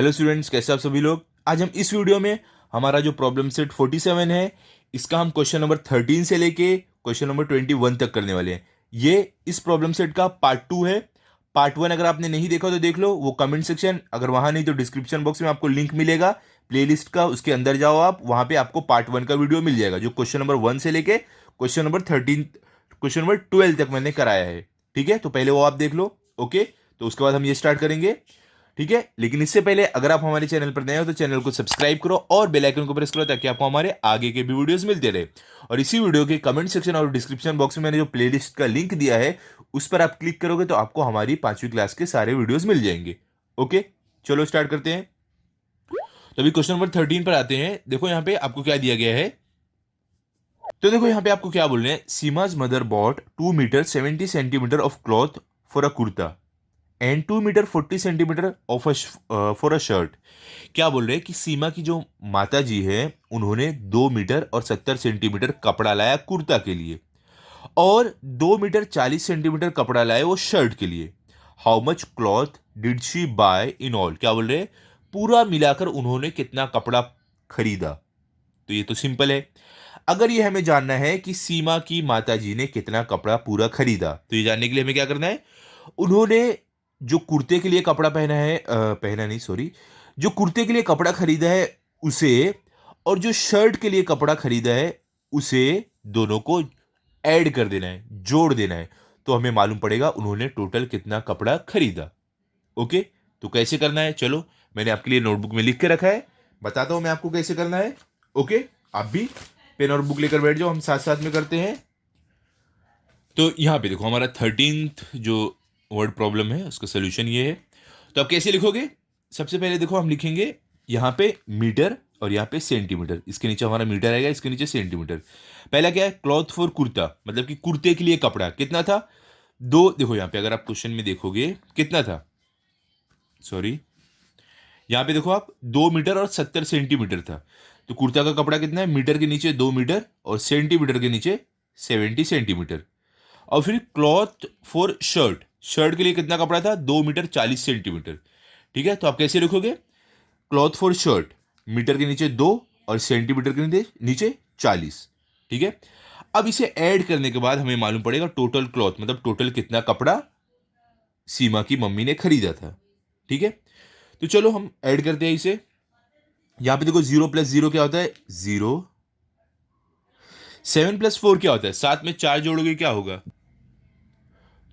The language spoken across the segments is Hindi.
हेलो स्टूडेंट्स, कैसे आप सभी लोग। आज हम इस वीडियो में हमारा जो प्रॉब्लम सेट 47 है, इसका हम क्वेश्चन नंबर 13 से लेके क्वेश्चन नंबर 21 तक करने वाले हैं। ये इस प्रॉब्लम सेट का पार्ट 2 है। पार्ट 1 अगर आपने नहीं देखा तो देख लो, वो कमेंट सेक्शन, अगर वहां नहीं तो डिस्क्रिप्शन बॉक्स में आपको लिंक मिलेगा प्लेलिस्ट का, उसके अंदर जाओ आप, वहां पे आपको पार्ट 1 का वीडियो मिल जाएगा, जो क्वेश्चन नंबर 1 से लेके क्वेश्चन नंबर 13, क्वेश्चन नंबर 12 तक मैंने कराया है। ठीक है, तो पहले वो आप देख लो। ओके, तो उसके बाद हम ये स्टार्ट करेंगे। ठीक है, लेकिन इससे पहले अगर आप हमारे चैनल पर नए हो तो चैनल को सब्सक्राइब करो और बेल आइकन को प्रेस करो, ताकि आपको हमारे आगे के भी वीडियोस मिलते रहे। और इसी वीडियो के कमेंट सेक्शन और डिस्क्रिप्शन बॉक्स में मैंने जो प्लेलिस्ट का लिंक दिया है, उस पर आप क्लिक करोगे तो आपको हमारी 5वीं क्लास के सारे वीडियोस मिल जाएंगे। ओके, चलो स्टार्ट करते हैं। तो अभी क्वेश्चन नंबर 13 पर आते हैं। देखो यहाँ पे आपको क्या दिया गया है। तो देखो यहाँ पे आपको क्या बोल रहे हैं, Seema's mother bought 2 metre 70 centimetre of cloth for a kurta and 2 metre 40 centimetre of for a shirt. क्या बोल रहे हैं कि सीमा की जो माता जी है, उन्होंने 2 मीटर और 70 सेंटीमीटर कपड़ा लाया कुर्ता के लिए, और 2 मीटर 40 सेंटीमीटर कपड़ा लाया वो शर्ट के लिए। How much cloth did she buy in all. क्या बोल रहे हैं, पूरा मिलाकर उन्होंने कितना कपड़ा खरीदा। तो ये तो सिंपल है। अगर ये हमें जानना है कि सीमा की माता जी ने कितना कपड़ा पूरा खरीदा, तो ये जानने के लिए हमें क्या करना है, उन्होंने जो कुर्ते के लिए कपड़ा पहना है, पहना नहीं सॉरी, जो कुर्ते के लिए कपड़ा खरीदा है उसे, और जो शर्ट के लिए कपड़ा खरीदा है उसे, दोनों को ऐड कर देना है, जोड़ देना है। तो हमें मालूम पड़ेगा उन्होंने टोटल कितना कपड़ा खरीदा। ओके, तो कैसे करना है, चलो मैंने आपके लिए नोटबुक में लिख के रखा है, बताता हूं मैं आपको कैसे करना है। ओके, आप भी पेन और बुक लेकर बैठ जाओ, हम साथ साथ में करते हैं। तो यहाँ पे देखो, हमारा 13th जो वर्ड प्रॉब्लम है उसका सोल्यूशन ये है। तो आप कैसे लिखोगे, सबसे पहले देखो हम लिखेंगे यहाँ पे मीटर और यहाँ पे सेंटीमीटर। इसके नीचे हमारा मीटर आएगा, इसके नीचे सेंटीमीटर। पहला क्या है, क्लॉथ फॉर कुर्ता, मतलब कि कुर्ते के लिए कपड़ा कितना था, दो। देखो यहाँ पे अगर आप क्वेश्चन में देखोगे कितना था, सॉरी, यहाँ पे देखो आप 2 मीटर और 70 सेंटीमीटर था। तो कुर्ता का कपड़ा कितना है, मीटर के नीचे 2 मीटर और सेंटीमीटर के नीचे 70 सेंटीमीटर। और फिर क्लॉथ फॉर शर्ट, शर्ट के लिए कितना कपड़ा था, 2 मीटर 40 सेंटीमीटर। ठीक है, तो आप कैसे लिखोगे, क्लॉथ फॉर शर्ट, मीटर के नीचे 2 और सेंटीमीटर के नीचे 40। ठीक है, अब इसे ऐड करने के बाद हमें मालूम पड़ेगा टोटल क्लॉथ, मतलब टोटल कितना कपड़ा सीमा की मम्मी ने खरीदा था। ठीक है, तो चलो हम ऐड करते हैं इसे। यहां पे देखो 0 प्लस 0 क्या होता है, 0। 7 प्लस 4 क्या होता है, 7 में 4 जोड़ोगे क्या होगा।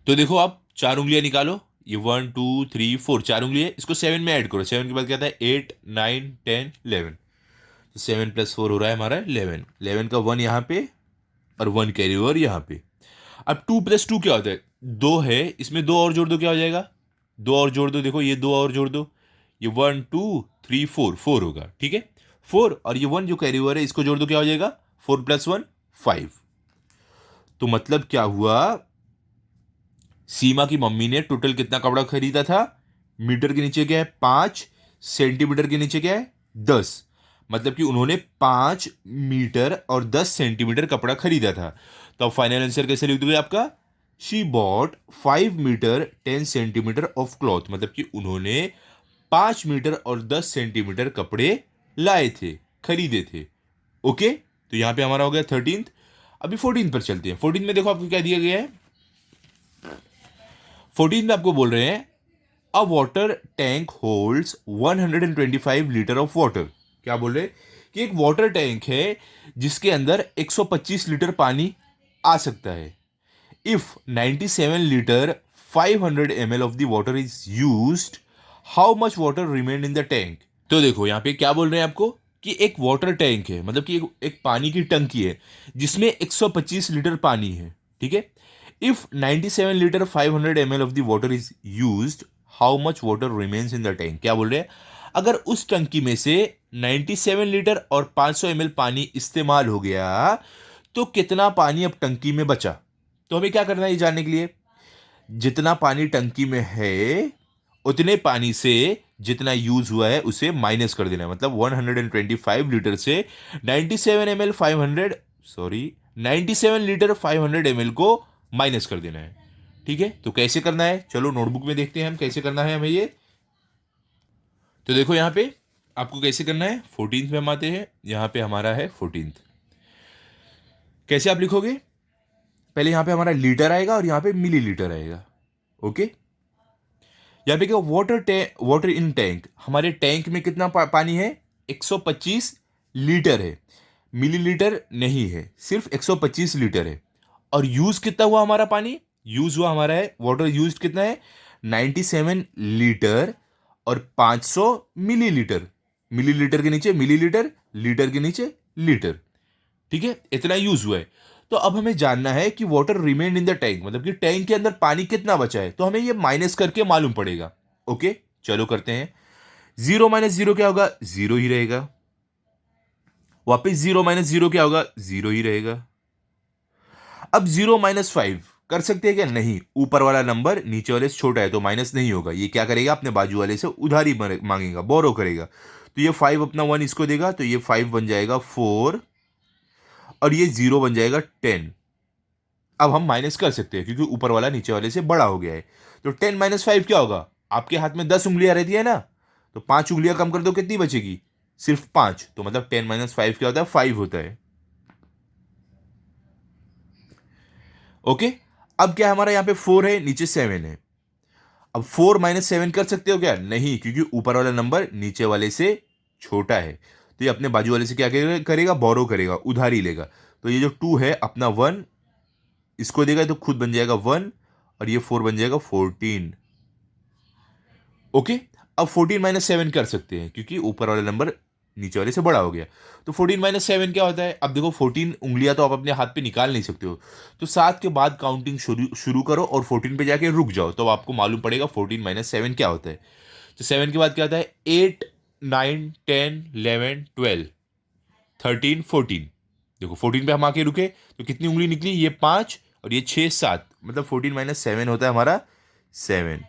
तो देखो आप 4 उंगलियां निकालो, ये 1 2 3 4, 4 उंगलियां, इसको 7 में ऐड करो। 7 के बाद क्या आता है, 8 9 10 11। तो 7 प्लस 4 हो रहा है हमारा 11। 11 का 1 यहाँ पे और 1 कैरी ओवर यहाँ पे। अब 2 प्लस 2 क्या होता है, 2 है, इसमें 2 और जोड़ दो, क्या हो जाएगा, 2 और जोड़ दो। देखो ये 2 और जोड़ दो, ये 1 2 3 4, 4 होगा। ठीक है, 4 और ये 1 जो कैरी ओवर है इसको जोड़ दो, क्या हो जाएगा, 4 प्लस 1 5। तो मतलब क्या हुआ, सीमा की मम्मी ने टोटल कितना कपड़ा खरीदा था, मीटर के नीचे क्या है 5, सेंटीमीटर के नीचे क्या है 10। मतलब कि उन्होंने 5 मीटर और 10 सेंटीमीटर कपड़ा खरीदा था। तो अब फाइनल आंसर कैसे लिख दोगे आपका, she bought 5 metre 10 centimetre of cloth, मतलब कि उन्होंने 5 मीटर और 10 सेंटीमीटर कपड़े लाए थे, खरीदे थे। ओके, तो यहां पे हमारा हो गया 13th। अभी 14 पर चलते हैं। 14 में देखो आपको क्या दिया गया है। 14 में आपको बोल रहे हैं, अ water tank holds 125 litre of water. क्या बोल रहे हैं कि एक वाटर टैंक है जिसके अंदर 125 लीटर पानी आ सकता है। If 97 litre 500 ml of the water is used, how much water remain in the tank. तो देखो यहाँ पे क्या बोल रहे हैं आपको, कि एक वाटर टैंक है, मतलब कि एक पानी की टंकी है जिसमें 125 लीटर पानी है। ठीक है, if 97 litre 500 ml of the water is used, how much water remains in the tank. क्या बोल रहे हैं, अगर उस टंकी में से 97 लीटर और 500 ml पानी इस्तेमाल हो गया तो कितना पानी अब टंकी में बचा। तो हमें क्या करना है ये जानने के लिए, जितना पानी टंकी में है उतने पानी से जितना यूज हुआ है उसे माइनस कर देना है। मतलब 125 लीटर से 97 ml 500, सॉरी, 97 लीटर 500 ml को माइनस कर देना है। ठीक है, तो कैसे करना है, चलो नोटबुक में देखते हैं हम कैसे करना है हमें ये। तो देखो यहाँ पे आपको कैसे करना है, 14th में हम आते हैं, यहाँ पे हमारा है 14th। कैसे आप लिखोगे, पहले यहाँ पे हमारा लीटर आएगा और यहाँ पे मिली लीटर आएगा। ओके, यहाँ पे क्या, वाटर इन टैंक, हमारे टैंक में कितना पानी है, 125 लीटर है, मिलीलीटर नहीं है, सिर्फ 125 लीटर है। और यूज कितना हुआ हमारा पानी, यूज हुआ हमारा है, वाटर यूज कितना है, 97 लीटर और 500 मिलीलीटर, मिलीलीटर के नीचे मिलीलीटर, लीटर के नीचे लीटर, ठीक है, इतना यूज हुआ है। तो अब हमें जानना है कि water remain in the tank, मतलब कि टैंक के अंदर पानी कितना बचा है, तो हमें ये माइनस करके मालूम पड़ेगा। ओके, चलो करते हैं। 0 माइनस 0 क्या होगा, 0 ही रहेगा। वापिस 0 माइनस 0 क्या होगा, 0 ही रहेगा। अब 0 माइनस 5 कर सकते हैं क्या, नहीं, ऊपर वाला नंबर नीचे वाले से छोटा है तो माइनस नहीं होगा। ये क्या करेगा, अपने बाजू वाले से उधारी मांगेगा, बोरो करेगा। तो ये 5 अपना 1 इसको देगा, तो ये 5 बन जाएगा 4 और ये 0 बन जाएगा 10। अब हम माइनस कर सकते हैं क्योंकि ऊपर वाला नीचे वाले से बड़ा हो गया है। तो 10 माइनस 5 क्या होगा, आपके हाथ में 10 उंगलियां रहती है ना, तो 5 उंगलियां कम कर दो, कितनी बचेगी, सिर्फ 5। तो मतलब 10 माइनस 5 क्या होता है, 5 होता है। ओके, अब क्या हमारा यहाँ पे 4 है, नीचे 7 है। अब 4 माइनस 7 कर सकते हो क्या, नहीं, क्योंकि ऊपर वाला नंबर नीचे वाले से छोटा है। तो ये अपने बाजू वाले से क्या करेगा, बोरो करेगा, उधारी लेगा। तो ये जो 2 है अपना 1 इसको देगा, तो खुद बन जाएगा 1 और ये 4 बन जाएगा 14। ओके, अब 14 माइनस 7 कर सकते हैं क्योंकि ऊपर वाला नंबर नीचे वाले से बड़ा हो गया। तो 14 माइनस 7 क्या होता है, अब देखो 14 उंगलियां तो आप अपने हाथ पे निकाल नहीं सकते हो, तो 7 के बाद काउंटिंग शुरू करो और 14 पे जाके रुक जाओ, तो आपको मालूम पड़ेगा 14 माइनस 7 क्या होता है। तो 7 के बाद क्या होता है, 8 9 10 11 12 13 14। देखो 14 पे हम आके रुके तो कितनी उंगली निकली, ये 5 और ये 6 7, मतलब 14 माइनस 7 होता है हमारा 7।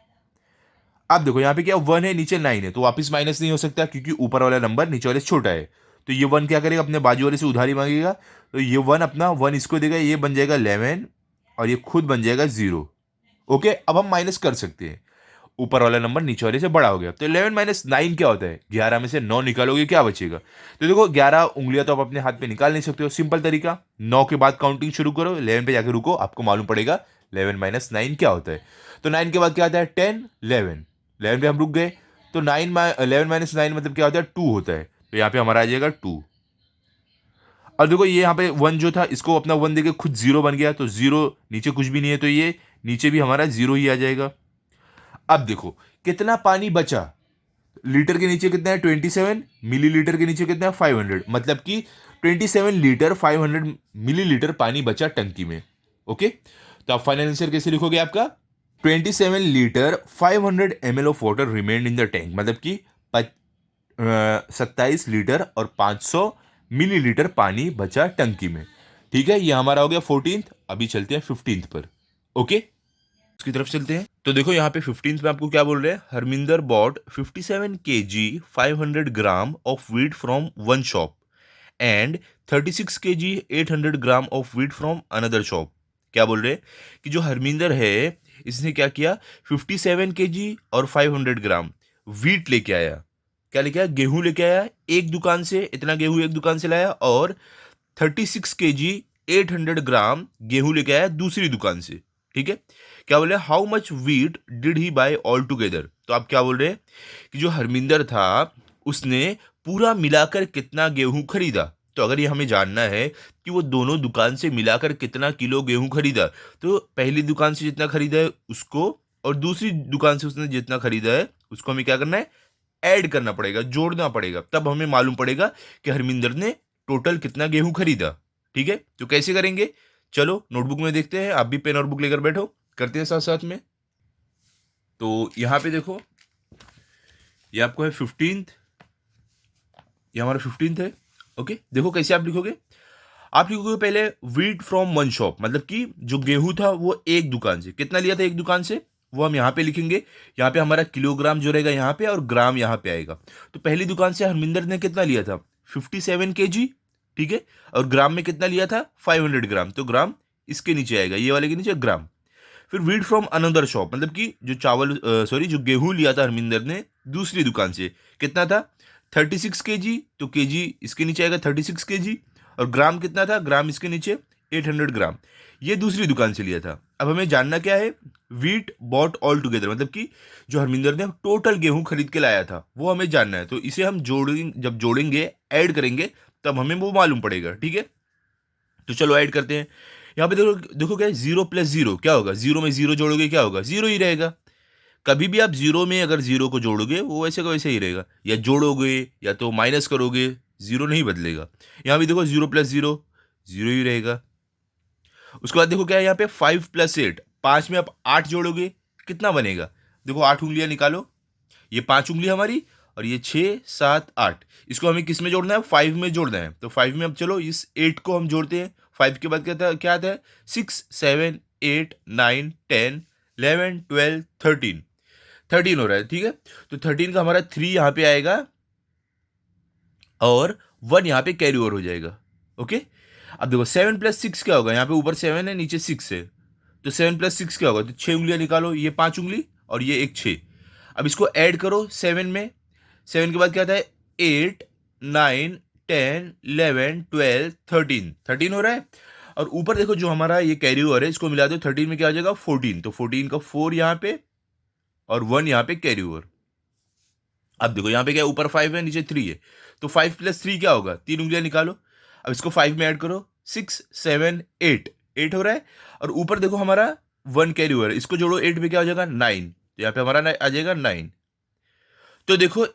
अब देखो यहाँ पे क्या 1 है, नीचे 9 है, तो वापस माइनस नहीं हो सकता क्योंकि ऊपर वाला नंबर नीचे वाले से छोटा है। तो ये 1 क्या करेगा, अपने बाजू वाले से उधारी मांगेगा, तो ये 1 अपना 1 इसको देगा, ये बन जाएगा 11 और ये खुद बन जाएगा 0। ओके, अब हम माइनस कर सकते हैं, ऊपर वाला नंबर नीचे वाले से बड़ा हो गया। तो 11 माइनस 9 क्या होता है, 11 में से 9 निकालोगे क्या बचेगा। तो देखो 11 उंगलियां तो आप अपने हाथ पे निकाल नहीं सकते हो, सिंपल तरीका, 9 के बाद काउंटिंग शुरू करो, 11 पे जाके रुको, आपको मालूम पड़ेगा 11 माइनस 9 क्या होता है। तो 9 के बाद क्या आता है, 10 11, 11 पे हम रुक गए, तो 11 माइनस 9 मतलब क्या होता है, 2 होता है। तो यहाँ पे हमारा आ जाएगा 2। और देखो ये यहाँ पे 1 जो था इसको अपना 1 देके खुद 0 बन गया, तो 0 नीचे कुछ भी नहीं है, तो ये नीचे भी हमारा 0 ही आ जाएगा। अब देखो कितना पानी बचा, लीटर के नीचे कितना है 27, मिलीलीटर के नीचे कितना है 500, मतलब कि 27 लीटर 500 मिलीलीटर पानी बचा टंकी में। ओके, तो आप फाइनल आंसर कैसे लिखोगे आपका, 27 litre 500 ml of water remained in the tank, मतलब कि 27 लीटर और 500 मिलीलीटर पानी बचा टंकी में। ठीक है, ये हमारा हो गया 14th। अभी चलते हैं 15th पर। ओके, उसकी तरफ चलते हैं। तो देखो यहाँ पे 15th में आपको क्या बोल रहे हैं, Harminder bought 57 kg 500 gram of wheat from one shop and 36 kg 800 gram of wheat from another shop. क्या बोल रहे हैं कि जो हरमिंदर है इसने क्या किया, 57 kg और 500 ग्राम वीट लेके आया, क्या लेके आया, गेहूं लेके आया एक दुकान से, इतना गेहूं एक दुकान से लाया, और 36 kg 800 ग्राम गेहूं लेके आया दूसरी दुकान से। ठीक है, क्या बोल रहे हैं, how much wheat did he buy all together. तो आप क्या बोल रहे हैं कि जो हरमिंदर था उसने पूरा मिलाकर कितना गेहूं खरीदा। तो अगर ये हमें जानना है कि वो दोनों दुकान से मिलाकर कितना किलो गेहूं खरीदा, तो पहली दुकान से जितना खरीदा है उसको और दूसरी दुकान से उसने जितना खरीदा है उसको हमें क्या करना है, ऐड करना पड़ेगा, जोड़ना पड़ेगा, तब हमें मालूम पड़ेगा कि हरमिंदर ने टोटल कितना गेहूं खरीदा। ठीक है, तो कैसे करेंगे, चलो नोटबुक में देखते हैं, आप भी पेन और बुक लेकर बैठो, करते हैं साथ साथ में। तो यहां पे देखो ये आपको है 15th, ये हमारा 15th है। ओके, देखो कैसे आप लिखोगे, आप लिखोगे पहले वीट फ्रॉम वन शॉप, मतलब कि जो गेहूं था वो एक दुकान से, कितना लिया था एक दुकान से, वो हम यहाँ पे लिखेंगे। यहाँ पे हमारा किलोग्राम जो रहेगा यहाँ पे और ग्राम यहाँ पे आएगा। तो पहली दुकान से हरमिंदर ने कितना लिया था, 57 kg। ठीक है, और ग्राम में कितना लिया था 500 ग्राम, तो ग्राम इसके नीचे आएगा, ये वाले के नीचे ग्राम। फिर वीट फ्रॉम अनदर शॉप, मतलब कि जो जो गेहूं लिया था हरमिंदर ने दूसरी दुकान से, कितना था 36 kg, तो केजी इसके नीचे आएगा 36 kg, और ग्राम कितना था, ग्राम इसके नीचे 800 ग्राम, ये दूसरी दुकान से लिया था। अब हमें जानना क्या है, वीट बॉट ऑल टुगेदर, मतलब कि जो हरमिंदर ने टोटल गेहूं खरीद के लाया था वो हमें जानना है। तो इसे हम जब जोड़ेंगे, ऐड करेंगे, तब हमें वो मालूम पड़ेगा। ठीक है, तो चलो ऐड करते हैं। यहाँ पे देखो देखो क्या है, 0 + 0 क्या होगा, 0 में 0 जोड़ोगे क्या होगा, 0 ही रहेगा। कभी भी आप 0 में अगर 0 को जोड़ोगे वो वैसे का वैसे ही रहेगा, या जोड़ोगे या तो माइनस करोगे, 0 नहीं बदलेगा। यहाँ भी देखो 0 + 0 0 ही रहेगा। उसके बाद देखो क्या है, यहाँ पे 5 + 8, 5 में आप 8 जोड़ोगे कितना बनेगा, देखो 8 उंगलियां निकालो, ये 5 उंगली हमारी, और ये 6 7 8, इसको हमें किस में जोड़ना है, 5 में जोड़ना है। तो 5 में अब चलो इस 8 को हम जोड़ते हैं। 5 के बाद क्या आता है, 6 7 8 9 10 11 12 13, 13 हो रहा है। ठीक है, तो 13 का हमारा 3 यहाँ पे आएगा, और 1 यहाँ पे कैरी ओवर हो जाएगा। ओके, अब देखो 7 + 6 क्या होगा, यहाँ पे ऊपर 7 है नीचे 6 है, तो 7 + 6 क्या होगा, तो 6 उंगलियां निकालो, ये 5 उंगली और ये एक 6। अब इसको ऐड करो 7 में, 7 के बाद क्या आता है, 8 9 10 11 12 13, 13 हो रहा है। और ऊपर देखो जो हमारा ये कैरी ओवर है, इसको मिला दो 13 में, क्या हो जाएगा 14, तो 14 का 4 यहाँ पे और 1 यहाँ पे कैरी ओवर। अब देखो यहाँ पे क्या है, ऊपर 5 है नीचे 3 है, तो 5 + 3 क्या होगा, 3 उंगलियां निकालो। अब इसको 5 में ऐड करो, 6 7 8, 8 हो रहा है। और ऊपर देखो हमारा 1 कैरी ओवर, इसको जोड़ो 8 में, क्या हो जाएगा 9, तो यहाँ पे हमारा आ जाएगा 9। तो देखो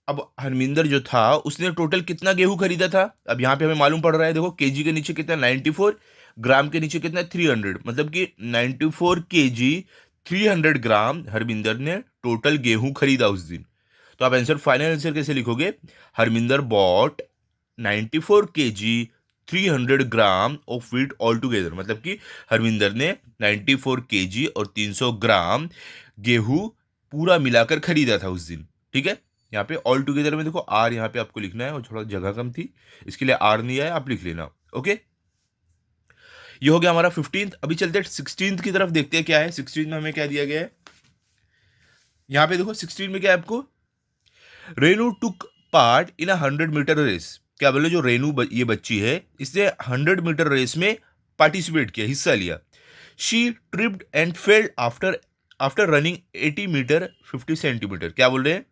अब हरमिंदर जो था उसने टोटल कितना गेहूं खरीदा था, अब यहाँ पे हमें मालूम पड़ रहा है। देखो केजी के नीचे कितना 94, ग्राम के नीचे कितना 300, मतलब कि 94 kg 300 ग्राम हरमिंदर ने टोटल गेहूं खरीदा उस दिन। तो आप आंसर, फाइनल आंसर कैसे लिखोगे, Harminder bought 94 kg 300 gram of wheat all together, मतलब कि हरमिंदर ने 94 kg और 300 ग्राम गेहूं पूरा मिलाकर खरीदा था उस दिन। ठीक है, यहाँ पे ऑल टुगेदर में देखो आर यहाँ पे आपको लिखना है, और थोड़ा जगह कम थी इसके लिए आर नहीं आया, आप लिख लेना। ओके, ये हो गया हमारा 15th। अभी चलते हैं 16th की तरफ, देखते हैं क्या है 16th में हमें क्या दिया गया है। यहाँ पे देखो 16 में क्या है आपको, Renu took part in 100 metre race, क्या बोले, जो रेनू ये बच्ची है इसने 100 मीटर रेस में पार्टिसिपेट किया, हिस्सा लिया। She tripped and felled after running 80 metre 50 centimetre, क्या बोल रहे हैं,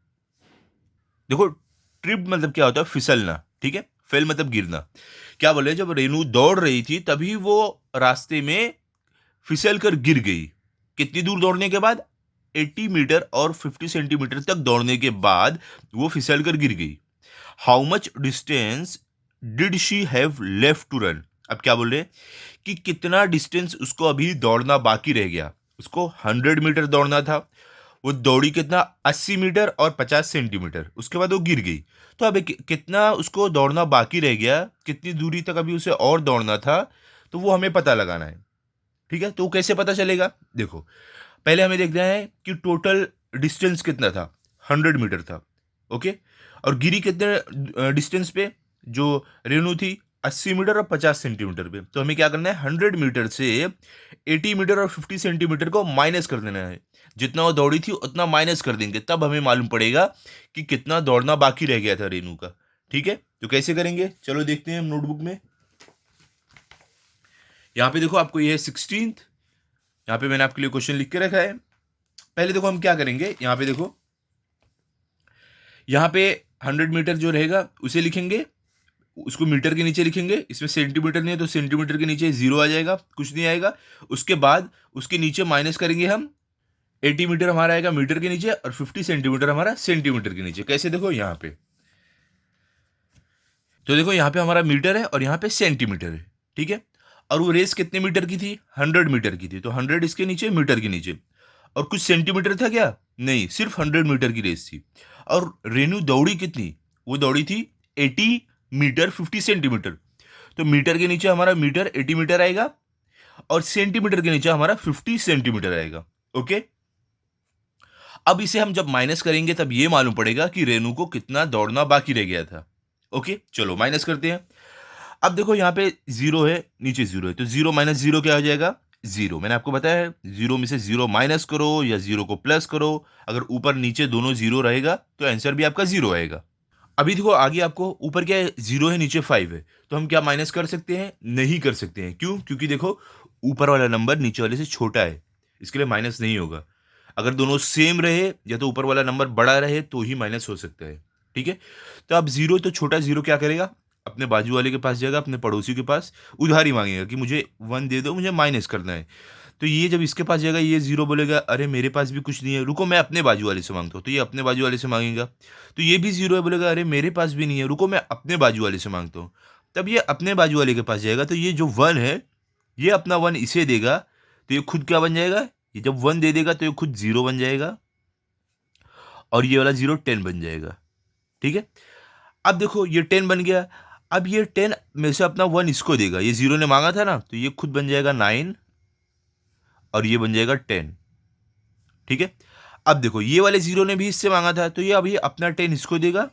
देखो ट्रिप मतलब क्या होता है, फिसलना। ठीक है, फेल मतलब गिरना। क्या बोले, जब रेनू दौड़ रही थी तभी वो रास्ते में फिसल कर गिर गई। कितनी दूर दौड़ने के बाद, 80 मीटर और 50 सेंटीमीटर तक दौड़ने के बाद वो फिसल कर गिर गई। How much distance did she have left to run, अब क्या बोल रहे हैं कि कितना डिस्टेंस उसको अभी दौड़ना बाकी रह गया। उसको 100 मीटर दौड़ना था, वो दौड़ी कितना 80 मीटर और 50 सेंटीमीटर, उसके बाद वो गिर गई। तो अब कितना उसको दौड़ना बाकी रह गया, कितनी दूरी तक अभी उसे और दौड़ना था, तो वो हमें पता लगाना है। ठीक है, तो वो कैसे पता चलेगा, देखो पहले हमें देखना है कि टोटल डिस्टेंस कितना था, 100 मीटर था। ओके, और गिरी कितने डिस्टेंस पे, जो रेनू थी 80 मीटर और 50 सेंटीमीटर पे। तो हमें क्या करना है, 100 मीटर से 80 मीटर और 50 सेंटीमीटर को माइनस कर देना है। जितना वो दौड़ी थी उतना माइनस कर देंगे, तब हमें मालूम पड़ेगा कि कितना दौड़ना बाकी रह गया था रेनू का। ठीक है, तो कैसे करेंगे, चलो देखते हैं हम नोटबुक में। यहाँ पे देखो आपको ये है 16th, यहाँ पे मैंने आपके लिए क्वेश्चन लिख के रखा है। पहले देखो हम क्या करेंगे, यहाँ पे देखो, यहाँ पे 100 मीटर जो रहेगा उसे लिखेंगे, उसको मीटर के नीचे लिखेंगे, इसमें सेंटीमीटर नहीं है तो सेंटीमीटर के नीचे 0 आ जाएगा, कुछ नहीं आएगा। उसके बाद उसके नीचे माइनस करेंगे हम, 80 मीटर हमारा आएगा मीटर के नीचे और 50 सेंटीमीटर हमारा सेंटीमीटर के नीचे। कैसे, देखो यहाँ पे, तो देखो यहाँ पे हमारा मीटर है और यहाँ पे सेंटीमीटर है। ठीक है, और वो रेस कितने मीटर की थी, 100 मीटर की थी, तो 100 इसके नीचे मीटर के नीचे, और कुछ सेंटीमीटर था क्या, नहीं, सिर्फ 100 मीटर की रेस थी। और रेनू दौड़ी कितनी, वो दौड़ी थी 80 मीटर 50 सेंटीमीटर, तो मीटर के नीचे हमारा मीटर 80 मीटर आएगा और सेंटीमीटर के नीचे हमारा 50 सेंटीमीटर आएगा। ओके, अब इसे हम जब माइनस करेंगे तब ये मालूम पड़ेगा कि रेनू को कितना दौड़ना बाकी रह गया था। ओके, चलो माइनस करते हैं। अब देखो यहाँ पे 0 है, नीचे 0 है, तो 0 - 0 क्या हो जाएगा, जीरो। मैंने आपको बताया है जीरो में से जीरो माइनस करो या जीरो को प्लस करो, अगर ऊपर नीचे दोनों जीरो रहेगा तो आंसर भी आपका जीरो आएगा। अभी देखो आगे आपको ऊपर क्या है, जीरो है, नीचे 5 है, तो हम क्या माइनस कर सकते हैं? नहीं कर सकते हैं। क्यों? क्योंकि देखो ऊपर वाला नंबर नीचे वाले से छोटा है, इसके लिए माइनस नहीं होगा। अगर दोनों सेम रहे या तो ऊपर वाला नंबर बड़ा रहे तो ही माइनस हो सकता है। ठीक है, तो अब जीरो तो छोटा जीरो क्या करेगा, अपने बाजू वाले के पास जाएगा, अपने पड़ोसी के पास उधारी मांगेगा कि मुझे 1 दे दो, मुझे माइनस करना है। तो ये जब इसके पास जाएगा, ये जीरो बोलेगा अरे मेरे पास भी कुछ नहीं है, रुको मैं अपने बाजू वाले से मांगता हूँ, तो ये अपने बाजू वाले से मांगेगा। तो ये भी जीरो है, बोलेगा अरे मेरे पास भी नहीं है, रुको मैं अपने बाजू वाले से मांगता हूँ। तब ये अपने बाजू वाले के पास जाएगा, तो ये जो 1 है ये अपना 1 इसे देगा, तो ये खुद क्या बन जाएगा, ये जब 1 दे देगा तो ये खुद जीरो बन जाएगा, और ये वाला जीरो 10 बन जाएगा। ठीक है, अब देखो ये 10 बन गया। अब ये 10 में से अपना 1 इसको देगा, ये जीरो ने मांगा था ना, तो ये खुद बन जाएगा 9 और ये बन जाएगा 10। ठीक है, अब देखो ये वाले जीरो ने भी इससे मांगा था, तो ये अभी अपना 10 इसको देगा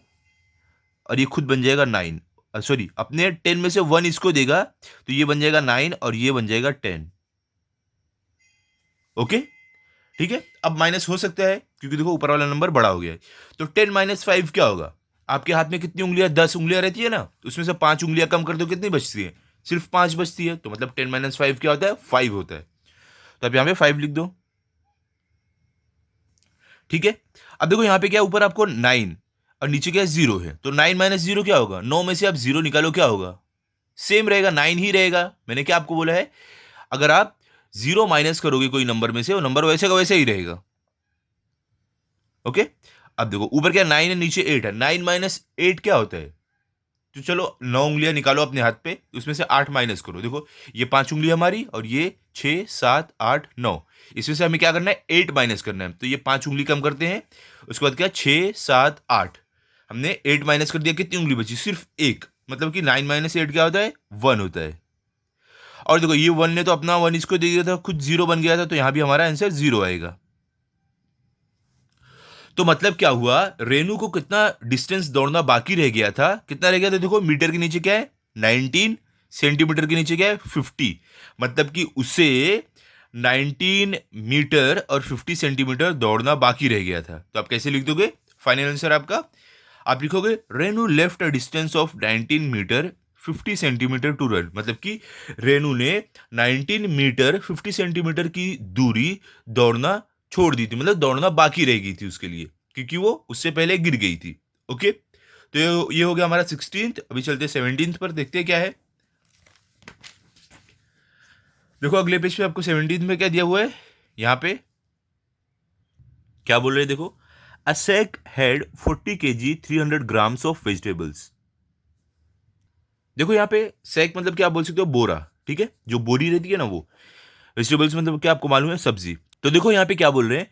और ये खुद बन जाएगा 9। सॉरी, अपने 10 में से 1 इसको देगा, तो ये बन जाएगा 9 और ये बन जाएगा 10। ओके, ठीक है, अब माइनस हो सकता है क्योंकि देखो ऊपर वाला नंबर बड़ा हो गया है। तो 10 माइनस 5 क्या होगा? आपके हाथ में कितनी उंगलियां, 10 उंगलियां रहती है ना, उसमें से 5 उंगलियां कम कर दो, कितनी बचती है? सिर्फ 5 बचती है। तो मतलब 10 माइनस 5 क्या होता है? 5 होता है। तो आप यहां पे 5 लिख दो। ठीक है, अब देखो यहां पे क्या, ऊपर आपको 9 और नीचे क्या, जीरो है, तो 9 माइनस जीरो क्या होगा? 9 में से आप जीरो निकालो, क्या होगा? सेम रहेगा, 9 ही रहेगा। मैंने क्या आपको बोला है, अगर आप जीरो माइनस करोगे कोई नंबर में से, वो नंबर वैसे का वैसे ही रहेगा। ओके, अब देखो ऊपर क्या, 9 है, नीचे 8 है, 9 माइनस 8 क्या होता है? तो चलो 9 उंगलियां निकालो अपने हाथ पे, उसमें से 8 माइनस करो। देखो ये 5 उंगली हमारी और ये 6 7 8 9, इसमें से हमें क्या करना है, 8 माइनस करना है। तो ये 5 उंगली कम करते हैं, उसके बाद क्या, 6 7 8, हमने 8 माइनस कर दिया, कितनी उंगली बची? सिर्फ एक। मतलब कि 9 माइनस 8 क्या होता है? 1 होता है। और देखो ये 1 ने तो अपना 1 इसको दे दिया था, खुद जीरो बन गया था, तो यहां भी हमारा आंसर जीरो आएगा। तो मतलब क्या हुआ, रेनू को कितना डिस्टेंस दौड़ना बाकी रह गया था? कितना रह गया था? देखो मीटर के नीचे क्या है, 19, सेंटीमीटर के नीचे क्या है, 50। मतलब कि उसे 19 मीटर और 50 सेंटीमीटर दौड़ना बाकी रह गया था। तो आप कैसे लिख दोगे फाइनल आंसर आपका? आप लिखोगे Renu left a distance of 19 metre 50 centimetre to run. मतलब कि रेनू ने 19 मीटर 50 सेंटीमीटर की दूरी दौड़ना छोड़ दी थी, मतलब दौड़ना बाकी रह गई थी उसके लिए, क्योंकि वो उससे पहले गिर गई थी। ओके, तो ये हो गया हमारा 16th। अभी चलते 17th पर, देखते हैं क्या है। देखो अगले पेज पे आपको 17th में क्या दिया हुआ है, यहां पे क्या बोल रहे हैं, देखो a sack had 40 kg 300 grams of vegetables. देखो यहाँ पे सैक मतलब क्या बोल सकते हो, बोरा। ठीक है, जो बोरी रहती है ना वो। वेजिटेबल्स मतलब क्या आपको मालूम है, सब्जी। तो देखो यहाँ पे क्या बोल रहे हैं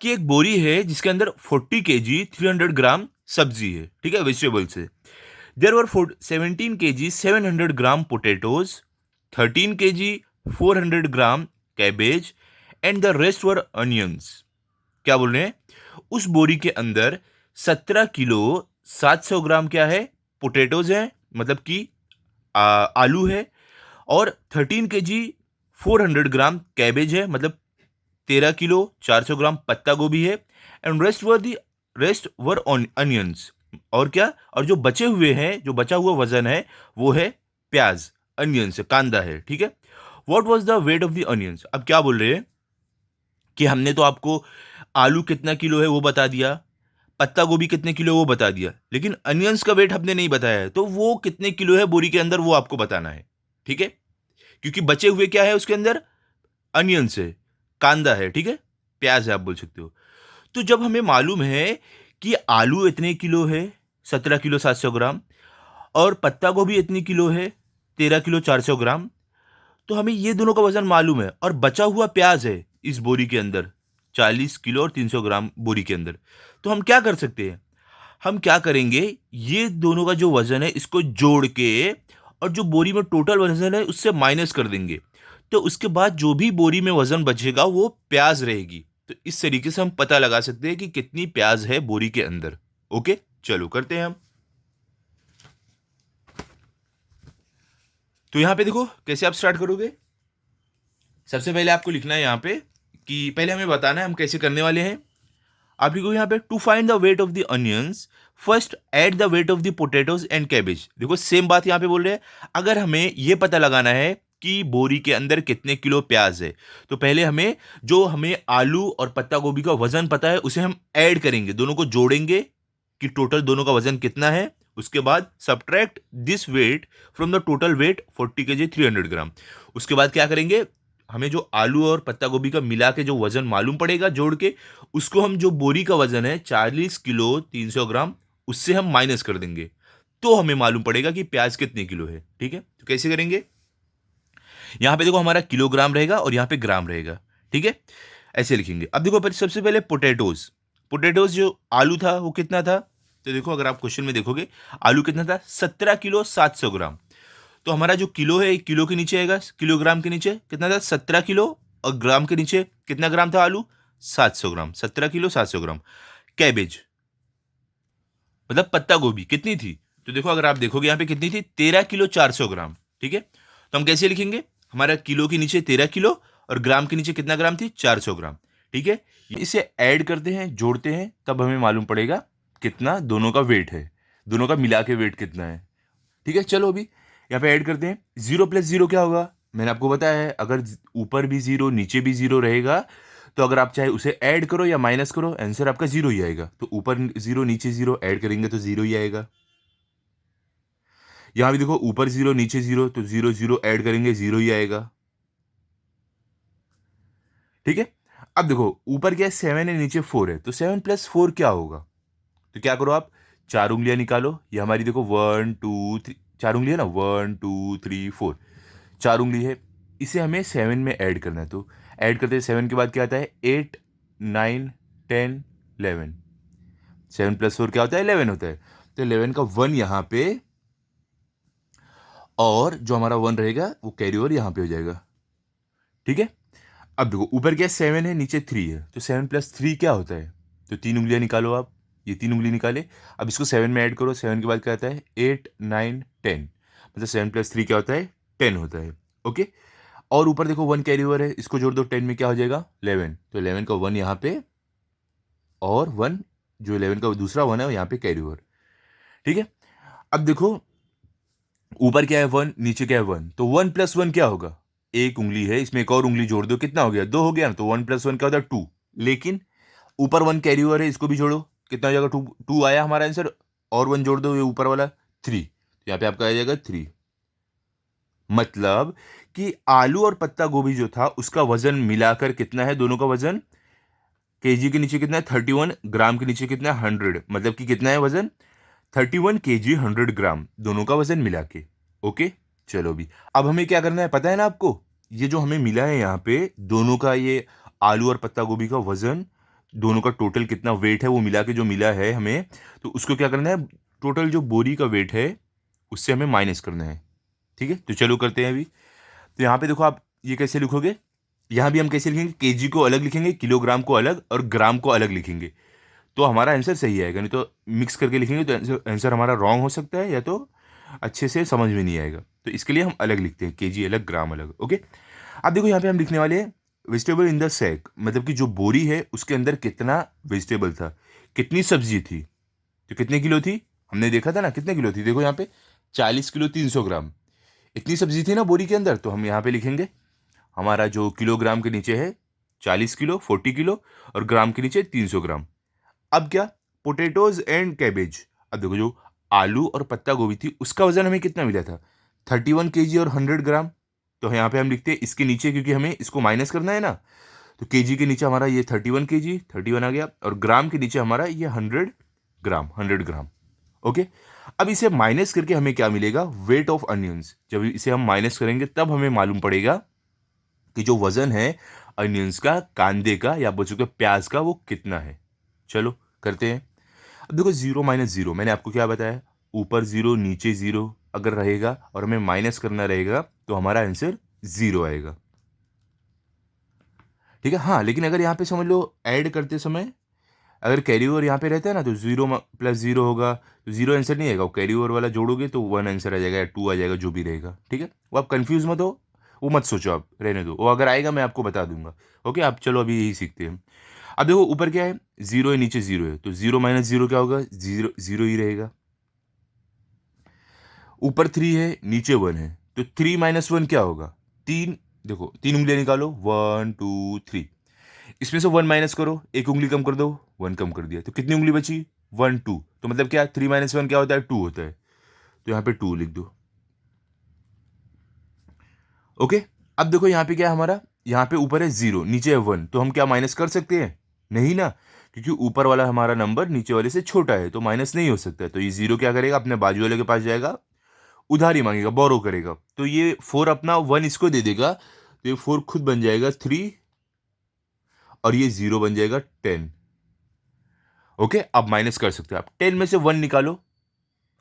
कि एक बोरी है जिसके अंदर 40 kg 300 ग्राम सब्जी है। ठीक है, वेजिटेबल्स है। There were 17 kg 700 gram potatoes, 13 kg 400 gram cabbage and the rest were onions. क्या बोल रहे हैं, उस बोरी के अंदर 17 किलो 700 ग्राम क्या है, पोटैटोज है, मतलब कि आलू है, और 13 केजी 400 ग्राम कैबेज है, मतलब 13 किलो 400 ग्राम पत्ता गोभी है, एंड रेस्ट वर अनियंस। और क्या, और जो बचे हुए हैं, जो बचा हुआ वजन है वो है प्याज, अनियंस कांदा है। ठीक है, what was the weight of the onions. अब क्या बोल रहे हैं कि हमने तो आपको आलू कितना किलो है वो बता दिया, पत्ता गोभी कितने किलो है वो बता दिया, लेकिन अनियंस का वेट हमने नहीं बताया है, तो वो कितने किलो है बोरी के अंदर वो आपको बताना है। ठीक है, क्योंकि बचे हुए क्या है उसके अंदर, अनियंस है, कांदा है, ठीक है, प्याज है आप बोल सकते हो। तो जब हमें मालूम है कि आलू इतने किलो है, 17 किलो 700 ग्राम, और पत्ता गोभी इतनी किलो है, 13 किलो 400 ग्राम, तो हमें ये दोनों का वजन मालूम है, और बचा हुआ प्याज है इस बोरी के अंदर 40 किलो और 300 ग्राम बोरी के अंदर। तो हम क्या कर सकते हैं, हम क्या करेंगे, ये दोनों का जो वजन है इसको जोड़ के, और जो बोरी में टोटल वजन है उससे माइनस कर देंगे, तो उसके बाद जो भी बोरी में वजन बचेगा वो प्याज रहेगी। तो इस तरीके से हम पता लगा सकते हैं कि कितनी प्याज है बोरी के अंदर। ओके, चलो करते हैं हम। तो यहां पे देखो कैसे आप स्टार्ट करोगे। सबसे पहले आपको लिखना है यहाँ पे कि पहले हमें बताना है हम कैसे करने वाले हैं। आप लिखो यहाँ पे to find the weight of the onions first add the weight of the potatoes and cabbage. देखो सेम बात यहाँ पे बोल रहे हैं, अगर हमें ये पता लगाना है कि बोरी के अंदर कितने किलो प्याज है, तो पहले हमें आलू और पत्ता गोभी का वजन पता है, उसे हम ऐड करेंगे, दोनों को जोड़ेंगे कि टोटल दोनों का वजन कितना है। उसके बाद subtract this weight from the total weight 40 kg 300 gram. उसके बाद क्या करेंगे, हमें जो आलू और पत्ता गोभी का मिला के जो वजन मालूम पड़ेगा जोड़ के, उसको हम जो बोरी का वजन है 40 किलो 300 ग्राम, उससे हम माइनस कर देंगे, तो हमें मालूम पड़ेगा कि प्याज कितने किलो है। ठीक है, तो कैसे करेंगे, यहां पे देखो हमारा किलोग्राम रहेगा और यहां पे ग्राम रहेगा। ठीक है, ऐसे लिखेंगे। अब देखो सबसे पहले पोटैटोज, पोटैटोज जो आलू था वो कितना था, तो देखो अगर आप क्वेश्चन में देखोगे आलू कितना था, 17 किलो 700 ग्राम। तो हमारा जो किलो है किलो के नीचे आएगा, किलोग्राम के नीचे कितना था 17 किलो, और ग्राम के नीचे कितना ग्राम था आलू 700 ग्राम, 17 किलो 700 ग्राम। कैबेज मतलब पत्ता गोभी कितनी थी, तो देखो अगर आप देखोगे यहाँ पे कितनी थी 13 किलो 400 ग्राम। ठीक है, तो हम कैसे लिखेंगे, हमारा किलो के नीचे 13 किलो और ग्राम के नीचे कितना ग्राम थी 400 ग्राम। ठीक है, इसे ऐड करते हैं जोड़ते हैं तब हमें मालूम पड़ेगा कितना दोनों का वेट है, दोनों का मिला के वेट कितना है। ठीक है, चलो अभी यहाँ पे ऐड करते हैं। 0 + 0 क्या होगा, मैंने आपको बताया है, अगर ऊपर भी 0 नीचे भी 0 रहेगा तो अगर आप चाहे उसे ऐड करो या माइनस करो, आंसर आपका 0 ही आएगा। तो ऊपर 0 नीचे 0 ऐड करेंगे तो 0 ही आएगा। यहां भी देखो ऊपर 0 नीचे 0, तो 0 0 ऐड करेंगे 0 ही आएगा। ठीक है, अब देखो ऊपर क्या है 7 है, नीचे 4 है, तो 7 + 4 क्या होगा, तो क्या करो आप 4 उंगलियां निकालो। ये हमारी देखो 1 2 3, 4 उंगली है ना, 1 2 3 4, 4 उंगली है। इसे हमें 7 में ऐड करना है, तो ऐड करते हैं 7 के बाद क्या आता है 8 9 10 11। 7 + 4 क्या होता है 11 होता है, तो 11 का 1 यहाँ पे, और जो हमारा 1 रहेगा वो कैरी ओवर यहाँ पे हो जाएगा। ठीक है, अब देखो ऊपर क्या 7 है नीचे 3 है, तो 7 + 3 क्या होता है, तो 3 उंगलियां निकालो आप, ये 3 उंगली निकाले। अब इसको 7 में ऐड करो, 7 के बाद क्या आता है 8 9 10, मतलब 7 + 3 क्या होता है 10 होता है। ओके, और ऊपर देखो 1 कैरी ओवर है, इसको जोड़ दो 10 में क्या हो जाएगा 11, तो 11 का 1 यहाँ पे, और 1 जो 11 का दूसरा 1 है वो यहाँ पे कैरी ओवर। ठीक है, अब देखो ऊपर क्या है 1 नीचे क्या है 1, तो 1 + 1 क्या होगा, एक उंगली है इसमें एक और उंगली जोड़ दो, कितना हो गया 2 हो गया ना, तो 1 + 1 क्या होता है 2। लेकिन ऊपर 1 कैरी ओवर है, इसको भी जोड़ो, कितना हो जाएगा 2, 2 आया हमारा आंसर, और 1 जोड़ दो ये ऊपर वाला 3, तो यहाँ पे आपका आ जाएगा 3। मतलब कि आलू और पत्ता गोभी जो था उसका वजन मिलाकर कितना है, दोनों का वजन, केजी के नीचे कितना है 31, ग्राम के नीचे कितना है 100, मतलब कि कितना है वजन 31 kg 100 ग्राम, दोनों का वजन मिला के। ओके, चलो भी अब हमें क्या करना है पता है ना आपको, ये जो हमें मिला है यहाँ पे दोनों का, ये आलू और पत्ता गोभी का वजन, दोनों का टोटल कितना वेट है वो मिला के जो मिला है हमें, तो उसको क्या करना है, टोटल जो बोरी का वेट है उससे हमें माइनस करना है। ठीक है, तो चलो करते हैं अभी। तो यहाँ पे देखो आप ये कैसे लिखोगे, यहाँ भी हम कैसे लिखेंगे, केजी को अलग लिखेंगे, किलोग्राम को अलग और ग्राम को अलग लिखेंगे, तो हमारा आंसर सही आएगा। नहीं तो मिक्स करके लिखेंगे तो आंसर हमारा रॉन्ग हो सकता है, या तो अच्छे से समझ में नहीं आएगा, तो इसके लिए हम अलग लिखते हैं, केजी अलग ग्राम अलग। ओके, अब देखो यहाँ पे हम लिखने वाले हैं वेजिटेबल इन द सैक, मतलब कि जो बोरी है उसके अंदर कितना वेजिटेबल था, कितनी सब्जी थी, तो कितने किलो थी, हमने देखा था ना कितने किलो थी, देखो यहाँ पे 40 किलो 300 ग्राम, इतनी सब्जी थी ना बोरी के अंदर, तो हम यहाँ पे लिखेंगे हमारा जो किलोग्राम के नीचे है 40 किलो 40 किलो, और ग्राम के नीचे 300 ग्राम। अब क्या, पोटैटोज एंड कैबेज, अब देखो जो आलू और पत्ता गोभी थी उसका वजन हमें कितना मिला था 31 kg और 100 ग्राम, तो यहाँ पे हम लिखते हैं इसके नीचे, क्योंकि हमें इसको माइनस करना है ना, तो केजी के नीचे हमारा ये 31 kg 31 आ गया, और ग्राम के नीचे हमारा ये 100 ग्राम 100 ग्राम। ओके, अब इसे माइनस करके हमें क्या मिलेगा, वेट ऑफ अनियंस, जब इसे हम माइनस करेंगे तब हमें मालूम पड़ेगा कि जो वजन है अनियंस का, कांदे का या बच्चों के प्याज का, वो कितना है। चलो करते हैं। अब देखो 0 - 0, मैंने आपको क्या बताया, ऊपर 0 नीचे 0 अगर रहेगा और हमें माइनस करना रहेगा तो हमारा आंसर 0 आएगा। ठीक है, हाँ लेकिन अगर यहाँ पे समझ लो ऐड करते समय अगर कैरी ओवर यहाँ पे रहता है ना, तो 0 + 0 होगा, तो 0 आंसर नहीं आएगा, वो कैरी ओवर वाला जोड़ोगे तो 1 आंसर आ जाएगा या 2 आ जाएगा, जो भी रहेगा। ठीक है, वो आप कंफ्यूज मत हो, वो मत सोचो, आप रहने दो, वो अगर आएगा मैं आपको बता दूंगा। ओके, आप चलो अभी यही सीखते हैं। अब देखो ऊपर क्या है, जीरो है, नीचे जीरो है, तो जीरो माइनस जीरो क्या होगा, जीरो जीरो ही रहेगा। ऊपर थ्री है, नीचे वन है, तो थ्री माइनस वन क्या होगा, तीन। देखो तीन उंगलियां निकालो, वन टू थ्री, इसमें से वन माइनस करो, एक उंगली कम कर दो, वन कम कर दिया, तो कितनी उंगली बची, वन टू। तो मतलब क्या, थ्री माइनस वन क्या होता है, टू होता है, तो यहाँ पे टू लिख दो। ओके, अब देखो यहाँ पे क्या है हमारा, यहाँ पे ऊपर है जीरो, नीचे है वन, तो हम क्या माइनस कर सकते हैं, नहीं ना, क्योंकि ऊपर वाला हमारा नंबर नीचे वाले से छोटा है, तो माइनस नहीं हो सकता है। तो ये जीरो क्या करेगा, अपने बाजू वाले के पास जाएगा, उधारी मांगेगा, बोरो करेगा, तो ये फोर अपना वन इसको दे देगा, तो ये फोर खुद बन जाएगा थ्री, और ये जीरो बन जाएगा टेन। ओके, अब माइनस कर सकते हो आप, टेन में से वन निकालो,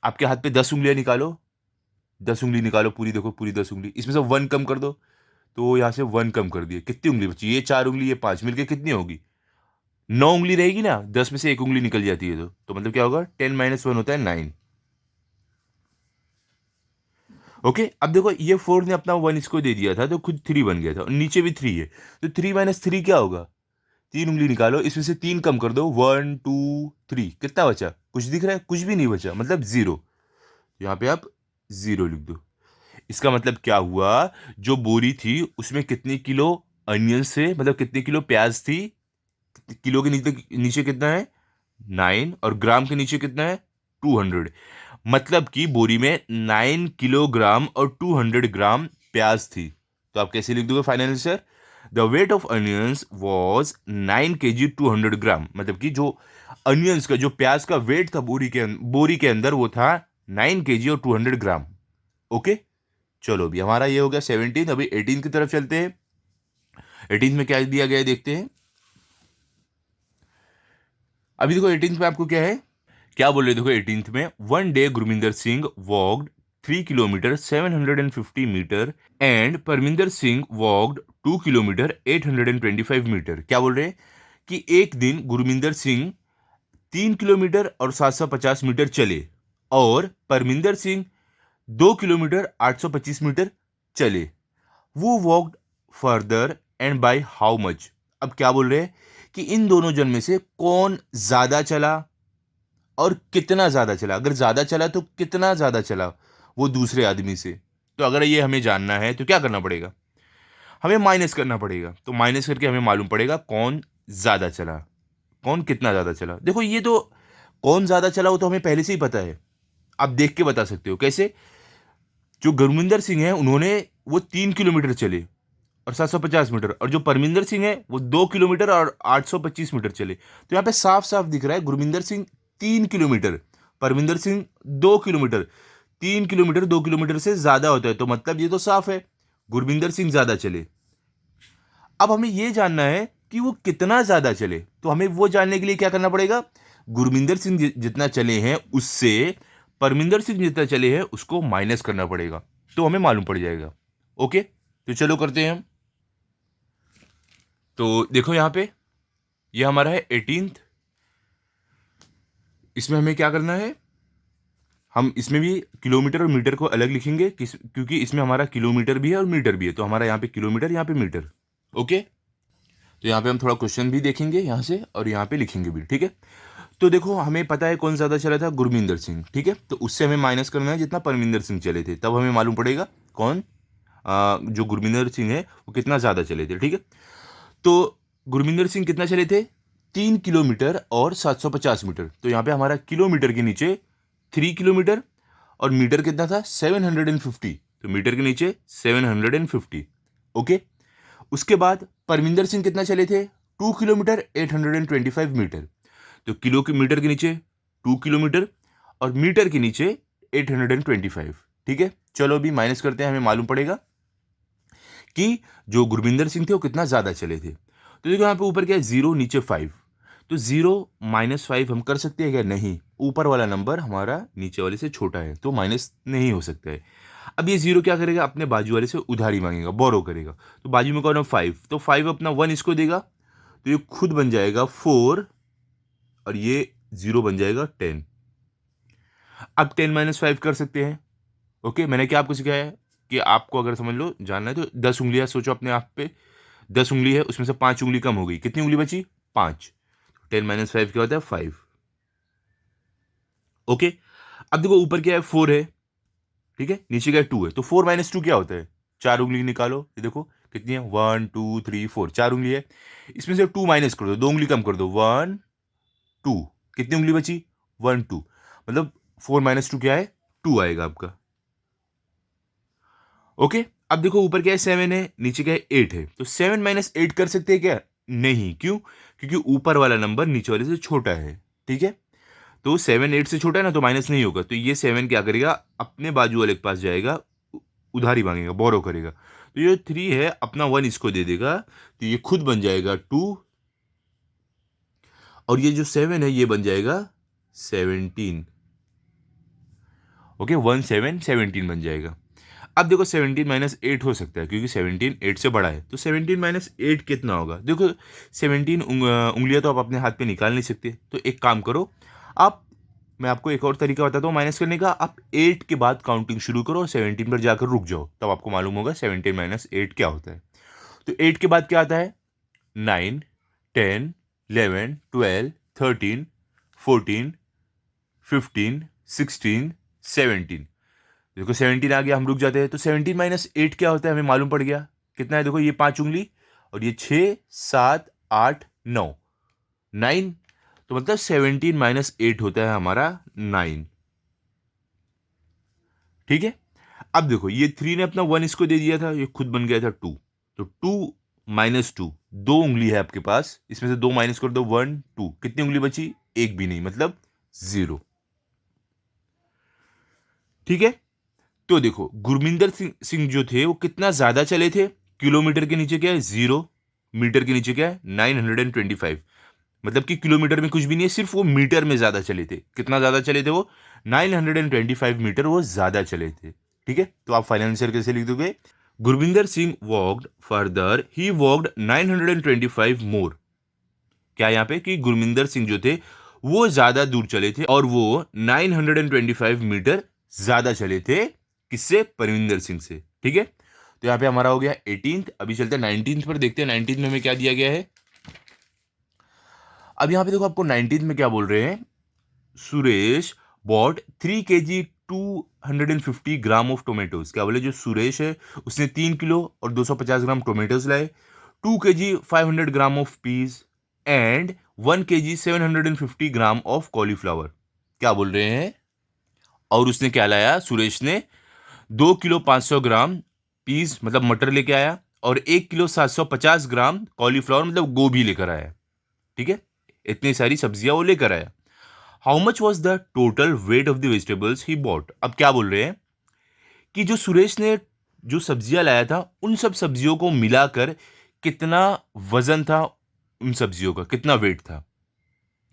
आपके हाथ पे 10 उंगलियां निकालो, 10 उंगली निकालो पूरी, देखो पूरी 10 उंगली, इसमें से वन कम कर दो, तो यहां से वन कम कर दिए, कितनी उंगली बची, ये चार उंगली, ये पांच, मिलके कितनी होगी, 9 उंगली रहेगी ना, 10 में से एक उंगली निकल जाती है, तो मतलब क्या होगा, 10 - 1 होता है 9। ओके, अब देखो ये फोर ने अपना वन इसको दे दिया था, तो खुद थ्री बन गया था, और नीचे भी थ्री है, तो थ्री माइनस थ्री क्या होगा, तीन उंगली निकालो, इसमें से तीन कम कर दो, वन टू थ्री, कितना बचा, कुछ दिख रहा है, कुछ भी नहीं बचा, मतलब जीरो। यहाँ पे आप जीरो लिख दो। इसका मतलब क्या हुआ, जो बोरी थी उसमें कितने किलो अनियंस थे, मतलब कितने किलो प्याज थी, किलो के नीचे नीचे कितना है 9, और ग्राम के नीचे कितना है 200, मतलब कि बोरी में 9 किलोग्राम और 200 ग्राम प्याज थी। तो आप कैसे लिख दोगे final answer, the weight of onions was 9 kg 200 ग्राम, मतलब कि जो अनियंस का, जो प्याज का वेट था बोरी के अंदर, वो था 9 kg और 200 ग्राम। ओके, चलो अभी हमारा ये हो गया 17, अभी 18 की तरफ चलते हैं। 18 में क्या दिया गया है देखते हैं। अभी देखो 18 में आपको क्या है, क्या बोल रहे देखो 18 में, one day Gurminder Singh walked 3 kilometre 750 metre and Parminder Singh walked 2 kilometre 825 metre. क्या बोल रहे हैं कि एक दिन गुरमिंदर सिंह 3 किलोमीटर और 750 मीटर चले, और परमिंदर सिंह 2 किलोमीटर 825 मीटर चले। वो walked further and by how much. अब क्या बोल रहे हैं कि इन दोनों जन में से कौन ज्यादा चला और कितना ज्यादा चला, अगर ज्यादा चला तो कितना ज्यादा चला वो दूसरे आदमी से। तो अगर ये हमें जानना है तो क्या करना पड़ेगा, हमें माइनस करना पड़ेगा, तो माइनस करके हमें मालूम पड़ेगा कौन ज्यादा चला, कौन कितना ज्यादा चला। देखो ये तो कौन ज्यादा चला वो तो हमें पहले से ही पता है, आप देख के बता सकते हो कैसे। जो गुरमिंदर सिंह है उन्होंने वो 3 किलोमीटर चले और 750 मीटर, और जो परमिंदर सिंह है वो 2 किलोमीटर और 825 मीटर चले। तो यहाँ पे साफ साफ दिख रहा है Gurminder Singh 3 kilometre, Parminder Singh 2 kilometre, 3 kilometre 2 kilometre से ज्यादा होता है, तो मतलब ये तो साफ है गुरमिंदर सिंह ज्यादा चले। अब हमें यह जानना है कि वो कितना ज्यादा चले, तो हमें वो जानने के लिए क्या करना पड़ेगा, गुरमिंदर सिंह जितना चले हैं उससे परमिंदर सिंह जितना चले हैं उसको माइनस करना पड़ेगा, तो हमें मालूम पड़ जाएगा। ओके, तो चलो करते हैं हम। तो देखो यहाँ पे ये हमारा है 18th, इसमें हमें क्या करना है, हम इसमें भी किलोमीटर और मीटर को अलग लिखेंगे क्योंकि इसमें हमारा किलोमीटर भी है और मीटर भी है, तो हमारा यहाँ पे किलोमीटर, यहाँ पे मीटर। ओके, तो यहाँ पे हम थोड़ा क्वेश्चन भी देखेंगे यहाँ से और यहाँ पे लिखेंगे भी, ठीक है। तो देखो हमें पता है कौन ज़्यादा चला था, गुरमिंदर सिंह, ठीक है, तो उससे हमें माइनस करना है जितना परमिंदर सिंह चले थे, तब हमें मालूम पड़ेगा कौन जो गुरमिंदर सिंह है वो कितना ज़्यादा चले थे, ठीक है। तो गुरमिंदर सिंह कितना चले थे, 3 किलोमीटर और 750 मीटर, तो यहाँ पे हमारा किलोमीटर के नीचे 3 किलोमीटर और मीटर कितना था 750, तो मीटर के नीचे 750। ओके, उसके बाद परमिंदर सिंह कितना चले थे, 2 किलोमीटर 825 मीटर, तो किलो के मीटर के नीचे 2 किलोमीटर और मीटर के नीचे 825, ठीक है। चलो अभी माइनस करते हैं, हमें मालूम पड़ेगा कि जो गुरमिंदर सिंह थे वो कितना ज्यादा चले थे। तो देखो यहाँ पे ऊपर क्या है, 0 नीचे 5, तो 0 - 5 हम कर सकते हैं क्या, नहीं, ऊपर वाला नंबर हमारा नीचे वाले से छोटा है तो माइनस नहीं हो सकता है। अब ये 0 क्या करेगा, अपने बाजू वाले से उधारी मांगेगा, बोरो करेगा, तो बाजू में कौन है 5, तो 5 अपना 1 इसको देगा, तो ये खुद बन जाएगा 4 और ये 0 बन जाएगा 10। अब 10 - 5 कर सकते हैं। ओके, मैंने क्या आपको सिखाया है, कि आपको अगर समझ लो जानना है तो 10 उंगलियां सोचो अपने आप पे, 10 उंगली है, उसमें से 5 उंगली कम हो गई, कितनी उंगली बची? 5। 10 माइनस 5 क्या होता है? 5। ओके, अब देखो ऊपर क्या है? 4 है, ठीक है, नीचे क्या है? 2 है, तो 4 माइनस 2 क्या होता है? 4 उंगली निकालो, ये देखो कितनी है? 1 2 3 4, 4 उंगली है, इसमें से 2 माइनस कर दो, 2 उंगली कम कर दो, 1 2, कितनी उंगली बची? 1 2, मतलब 4 माइनस 2 क्या है? 2 आएगा आपका। ओके, अब देखो ऊपर क्या है? 7 है, नीचे क्या है? 8 है, तो 7 माइनस 8 कर सकते हैं क्या? नहीं, क्यों? क्योंकि ऊपर वाला नंबर नीचे वाले से छोटा है, ठीक है, तो 7 8 से छोटा है ना, तो माइनस नहीं होगा, तो ये 7 क्या करेगा? अपने बाजू वाले के पास जाएगा, उधारी मांगेगा, बोरो करेगा, तो ये 3 है, अपना 1 इसको दे देगा, तो ये खुद बन जाएगा 2, और ये जो 7 है ये बन जाएगा 17। ओके, 1 7 17 बन जाएगा। अब देखो 17 माइनस 8 हो सकता है, क्योंकि 17 8 से बड़ा है, तो 17 माइनस 8 कितना होगा? देखो 17 उंगलियां तो आप अपने हाथ पे निकाल नहीं सकते, तो एक काम करो आप, मैं आपको एक और तरीका बताता हूँ माइनस करने का। आप 8 के बाद काउंटिंग शुरू करो और 17 पर जाकर रुक जाओ, तब आपको मालूम होगा 17 माइनस 8 क्या होता है। तो 8 के बाद क्या आता है? 9 10 11 12 13 14 15 16 17। देखो 17 आ गया, हम रुक जाते हैं, तो 17 माइनस 8 क्या होता है? हमें मालूम पड़ गया, कितना है? देखो ये 5 उंगली और ये 6 7 8 9, 9, तो मतलब 17 माइनस 8 होता है हमारा 9, ठीक है। अब देखो ये 3 ने अपना 1 इसको दे दिया था, ये खुद बन गया था 2, तो 2 माइनस 2, 2 उंगली है आपके पास, इसमें से 2 माइनस कर दो, 1 2, कितनी उंगली बची? एक भी नहीं, मतलब 0, ठीक है। तो देखो गुरमिंदर सिंह जो थे वो कितना ज्यादा चले थे? किलोमीटर के नीचे क्या है? 0, मीटर के नीचे क्या है? 925, मतलब कि किलोमीटर में कुछ भी नहीं है, सिर्फ वो मीटर में ज्यादा चले थे। कितना ज्यादा चले थे वो? 925 मीटर वो ज्यादा चले थे, ठीक है। तो आप फाइनल आंसर कैसे लिख दोगे? गुरविंदर सिंह वॉक्ड फर्दर, ही वॉक्ड 925 मोर। क्या यहाँ पे कि गुरमिंदर सिंह जो थे वो ज्यादा दूर चले थे, और वो 925 मीटर ज्यादा चले थे, किससे? परविंदर सिंह से, ठीक है। तो यहाँ पे हमारा हो गया 18th। अभी चलते हैं 19th पर, देखते हैं 19th में हमें क्या दिया गया है। अब यहाँ पे देखो आपको 19th में क्या बोल रहे हैं? Suresh bought 3 kg 250 gram of tomatoes. क्या बोले? जो सुरेश है उसने 3 किलो और 250 ग्राम टोमेटोज लाए, 2 kg 500 gram of peace and 1 kg 750 gram of cauliflower. क्या बोल रहे हैं? और उसने क्या लाया? सुरेश ने 2 किलो 500 ग्राम पीस मतलब मटर लेके आया, और 1 किलो 750 ग्राम कॉलीफ्लावर मतलब गोभी लेकर आया, ठीक है। इतनी सारी सब्जियां वो लेकर आया। How much was the total wait of the vegetables he bought? अब क्या बोल रहे हैं कि जो सुरेश ने जो सब्जियां लाया था, उन सब सब्जियों को मिलाकर कितना वजन था, उन सब्जियों का कितना वेट था।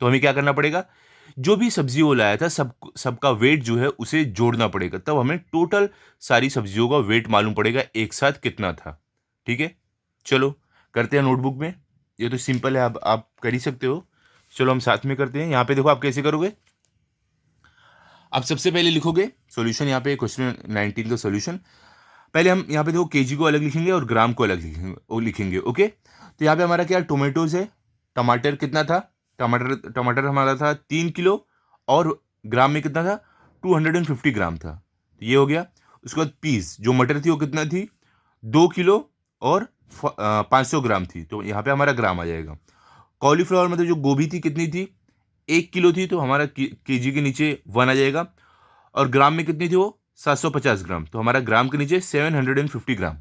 तो हमें क्या करना पड़ेगा? जो भी सब्जी वो लाया था सबका वेट जो है उसे जोड़ना पड़ेगा, तब हमें टोटल सारी सब्जियों का वेट मालूम पड़ेगा एक साथ कितना था, ठीक है। चलो करते हैं नोटबुक में, ये तो सिंपल है, आप कर ही सकते हो। चलो हम साथ में करते हैं। यहाँ पे देखो आप कैसे करोगे। आप सबसे पहले लिखोगे सॉल्यूशन, यहाँ पे क्वेश्चन 19 का सॉल्यूशन। पहले हम यहाँ पे देखो केजी को अलग लिखेंगे और ग्राम को अलग लिखेंगे, ओके। तो यहाँ पे हमारा क्या टोमेटोज है, टमाटर कितना था? टमाटर हमारा था 3 किलो, और ग्राम में कितना था? 250 ग्राम था, तो ये हो गया। उसके बाद पीस जो मटर थी वो कितना थी? 2 किलो और 500 ग्राम थी, तो यहाँ पे हमारा ग्राम आ जाएगा। कॉलीफ्लावर मतलब जो गोभी थी कितनी थी? 1 किलो थी, तो हमारा केजी के नीचे 1 आ जाएगा, और ग्राम में कितनी थी वो? 750 ग्राम, तो हमारा ग्राम के नीचे 750 ग्राम,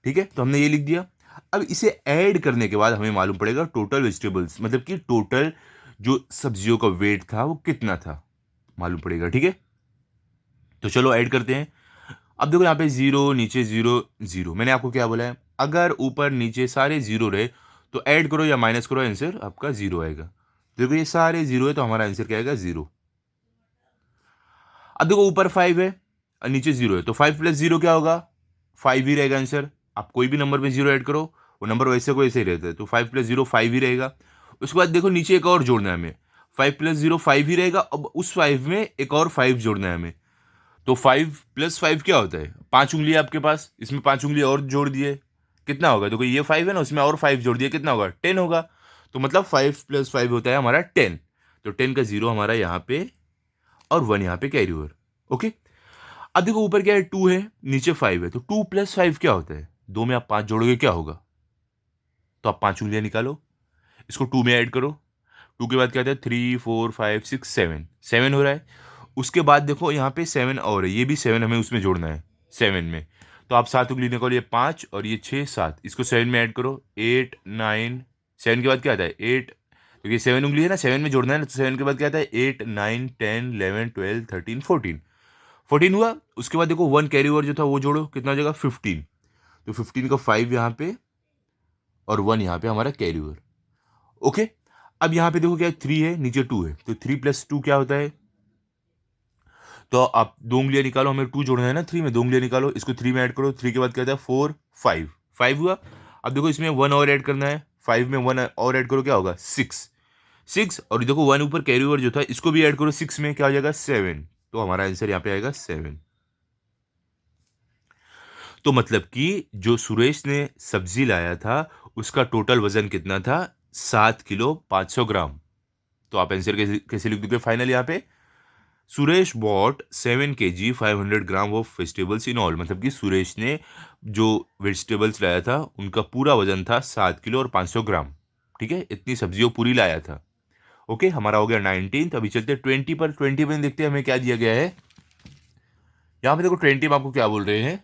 ठीक है। तो हमने ये लिख दिया। अब इसे ऐड करने के बाद हमें मालूम पड़ेगा टोटल वेजिटेबल्स, मतलब कि टोटल जो सब्जियों का वेट था वो कितना था, मालूम पड़ेगा, ठीक है। तो चलो ऐड करते हैं। अब देखो यहाँ पे 0 नीचे 0 0, मैंने आपको क्या बोला है? अगर ऊपर नीचे सारे 0 रहे तो ऐड करो या माइनस करो, आंसर आपका 0 आएगा। देखो ये सारे 0 है, तो हमारा आंसर क्या आएगा? 0। अब देखो ऊपर 5 है और नीचे 0 है, तो 5 प्लस 0 क्या होगा? 5 ही रहेगा आंसर। आप कोई भी नंबर में 0 ऐड करो, वो नंबर वैसे को वैसे ही रहता है, तो 5 प्लस 0 5 ही रहेगा। उसके बाद देखो नीचे एक और जोड़ना है हमें, 5 प्लस 0 5 ही रहेगा, अब उस 5 में एक और 5 जोड़ना है हमें, तो 5 + 5 क्या होता है? 5 उंगली आपके पास, इसमें 5 उंगली और जोड़ दिए, कितना होगा? देखो ये 5 है ना, उसमें और 5 जोड़ दिए, कितना होगा? 10 होगा। तो मतलब 5 + 5 होता है हमारा 10। तो 10 का 0 हमारा यहाँ पे और 1 यहाँ पे कैरी ओवर। ओके, अब देखो ऊपर क्या है? 2 है, नीचे 5 है, तो 2 + 5 क्या होता है? 2 में आप 5 जोड़ोगे, क्या होगा? तो आप 5 उंगलियां निकालो, इसको 2 में ऐड करो। 2 के बाद क्या आता है? 3 4 5 6 7, 7 हो रहा है। उसके बाद देखो यहाँ पे 7 और है, ये भी 7 हमें उसमें जोड़ना है, 7 में। तो आप 7 उंगली निकालो, ये 5 और ये 6 7, इसको 7 में ऐड करो, 8 9। 7 के बाद क्या आता है? 8, क्योंकि 7 उंगली है ना, 7 में जोड़ना है ना, तो 7 के बाद क्या आता है? 8 9 10 11 12 13 14। 14 हुआ। उसके बाद देखो 1 कैरी ओवर जो था वो जोड़ो, कितना हो जाएगा? 15। तो 15 का 5 यहाँ पे और 1 यहाँ पे हमारा कैरी ओवर। ओके, अब यहाँ पे देखो क्या है? 3 है, नीचे 2 है, तो 3 + 2 क्या होता है? तो आप 2 उंगलियां निकालो, हमें 2 जोड़ना है ना 3 में, 2 उंगलियां निकालो, इसको 3 में ऐड करो। 3 के बाद क्या होता है? 4 5, 5 हुआ। अब देखो इसमें 1 और ऐड करना है, 5 में 1 और ऐड करो, क्या होगा? 6, 6। और देखो 1 ऊपर कैरी ओवर जो था, इसको भी ऐड करो 6 में, क्या हो जाएगा? 7। तो हमारा आंसर यहाँ पे आएगा 7। तो मतलब कि जो सुरेश ने सब्जी लाया था, उसका टोटल वजन कितना था? 7 किलो 500 ग्राम। तो आप आंसर कैसे कैसे लिख दोगे फाइनल यहाँ पे? Suresh bought 7 kg 500 gram of vegetables in all. मतलब कि सुरेश ने जो वेजिटेबल्स लाया था उनका पूरा वजन था 7 किलो और 500 ग्राम। ठीक है, इतनी सब्जियों पूरी लाया था। ओके, हमारा हो गया 19। अभी चलते हैं 20 पर। 20 में देखते हैं हमें क्या दिया गया है। यहाँ पे देखो 20 में आपको क्या बोल रहे हैं।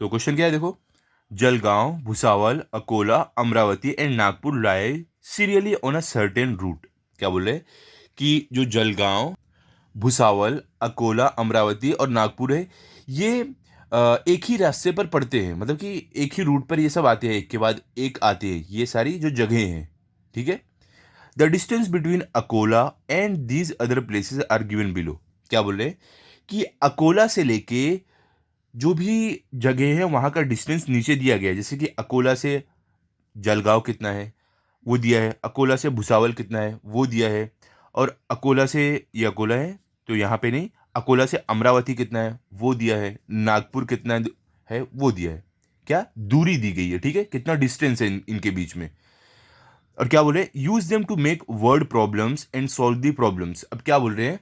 तो क्वेश्चन क्या है देखो, Jalgaon, Bhusawal, Akola, Amravati and Nagpur lie serially on a certain route. क्या बोल रहे हैं कि जो जलगांव, भुसावल, अकोला, अमरावती और नागपुर है, ये एक ही रास्ते पर पड़ते हैं। मतलब कि एक ही रूट पर ये सब आते हैं, एक के बाद एक आते हैं, ये सारी जो जगह हैं। ठीक है, the distance between Akola and these other places are given below. क्या बोल रहे हैं कि अकोला से लेके जो भी जगह है वहाँ का डिस्टेंस नीचे दिया गया है। जैसे कि अकोला से जलगांव कितना है वो दिया है, अकोला से भुसावल कितना है वो दिया है, और अकोला से, ये अकोला है तो यहाँ पे नहीं, अकोला से अमरावती कितना है वो दिया है, नागपुर कितना है वो दिया है। क्या दूरी दी गई है, ठीक है, कितना डिस्टेंस है इनके बीच में। और क्या बोल रहे हैं? Use them to make word problems and solve the problems. अब क्या बोल रहे हैं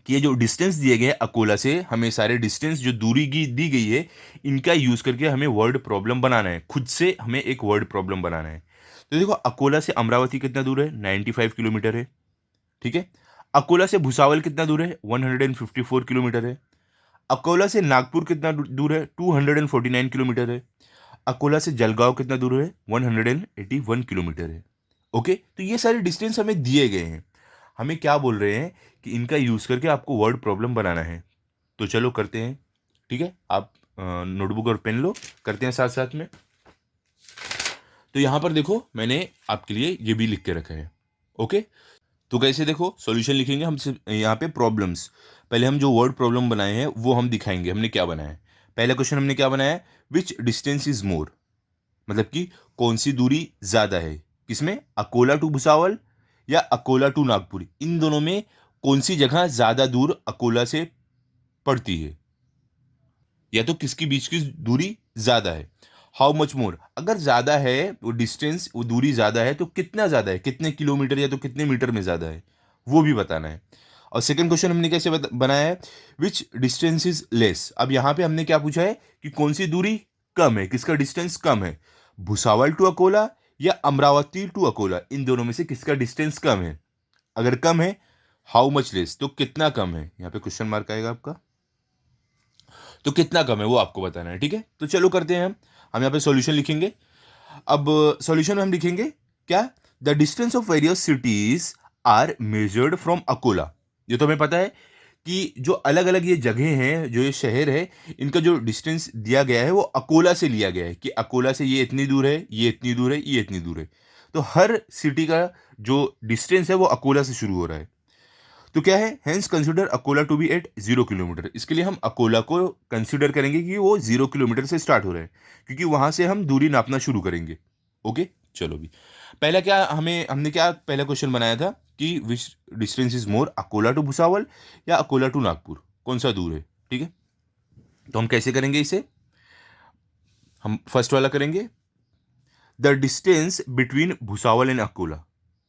कि ये जो डिस्टेंस दिए गए हैं अकोला से, हमें सारे डिस्टेंस जो दूरी की दी गई है इनका यूज करके हमें वर्ड प्रॉब्लम बनाना है, खुद से हमें एक वर्ड प्रॉब्लम बनाना है। तो देखो अकोला से अमरावती कितना दूर है? 95 किलोमीटर है। ठीक है, अकोला से भुसावल कितना दूर है? 154 किलोमीटर है। अकोला से नागपुर कितना दूर है? 249 किलोमीटर है। अकोला से जलगांव कितना दूर है? 181 किलोमीटर है। ओके, तो ये सारे डिस्टेंस हमें दिए गए हैं। हमें क्या बोल रहे हैं कि इनका यूज करके आपको वर्ड प्रॉब्लम बनाना है। तो चलो करते हैं। ठीक है, आप नोटबुक और पेन लो, करते हैं साथ साथ में। तो यहां पर देखो मैंने आपके लिए ये भी लिख के रखा है। ओके, तो कैसे देखो सॉल्यूशन लिखेंगे हम यहाँ पे प्रॉब्लम्स। पहले हम जो वर्ड प्रॉब्लम बनाए हैं वो हम दिखाएंगे हमने क्या बनाया है। पहला क्वेश्चन हमने क्या बनाया है? विच डिस्टेंस इज मोर। मतलब कि कौन सी दूरी ज्यादा है, किसमें? अकोला टू भुसावल या अकोला टू नागपुर, इन दोनों में कौन सी जगह ज्यादा दूर अकोला से पड़ती है, या तो किसकी बीच की दूरी ज्यादा है। हाउ मच मोर, अगर ज्यादा है वो डिस्टेंस, वो दूरी ज्यादा है तो कितना ज्यादा है, कितने किलोमीटर या तो कितने मीटर में ज्यादा है, वो भी बताना है। और सेकंड क्वेश्चन हमने कैसे बनाया है? Which distance is less. अब यहां पे हमने क्या पूछा है कि कौन सी दूरी कम है, किसका डिस्टेंस कम है, भुसावल टू अकोला या अमरावती टू अकोला, इन दोनों में से किसका डिस्टेंस कम है। अगर कम है, हाउ मच लेस, तो कितना कम है, यहां पे क्वेश्चन मार्क आएगा आपका। तो कितना कम है वो आपको बताना है। ठीक है, तो चलो करते हैं हम यहाँ पे सॉल्यूशन लिखेंगे। अब सॉल्यूशन में हम लिखेंगे क्या? The distance of various cities are measured from Akola. ये तो हमें पता है कि जो अलग अलग ये जगह हैं, जो ये शहर है, इनका जो डिस्टेंस दिया गया है वो अकोला से लिया गया है कि अकोला से ये इतनी दूर है, ये इतनी दूर है, ये इतनी दूर है। तो हर सिटी का जो डिस्टेंस है वो अकोला से शुरू हो रहा है। तो क्या है? Hence consider Akola to be at 0 kilometre. इसके लिए हम अकोला को कंसिडर करेंगे कि वो 0 किलोमीटर से स्टार्ट हो रहा है, क्योंकि वहां से हम दूरी नापना शुरू करेंगे। ओके, चलो भी पहला क्या हमने क्या पहला क्वेश्चन बनाया था कि which distance is more, Akola to Bhusawal या अकोला टू नागपुर। कौन सा दूर है, ठीक है। तो हम कैसे करेंगे इसे, हम फर्स्ट वाला करेंगे, the distance between Bhusawal and Akola.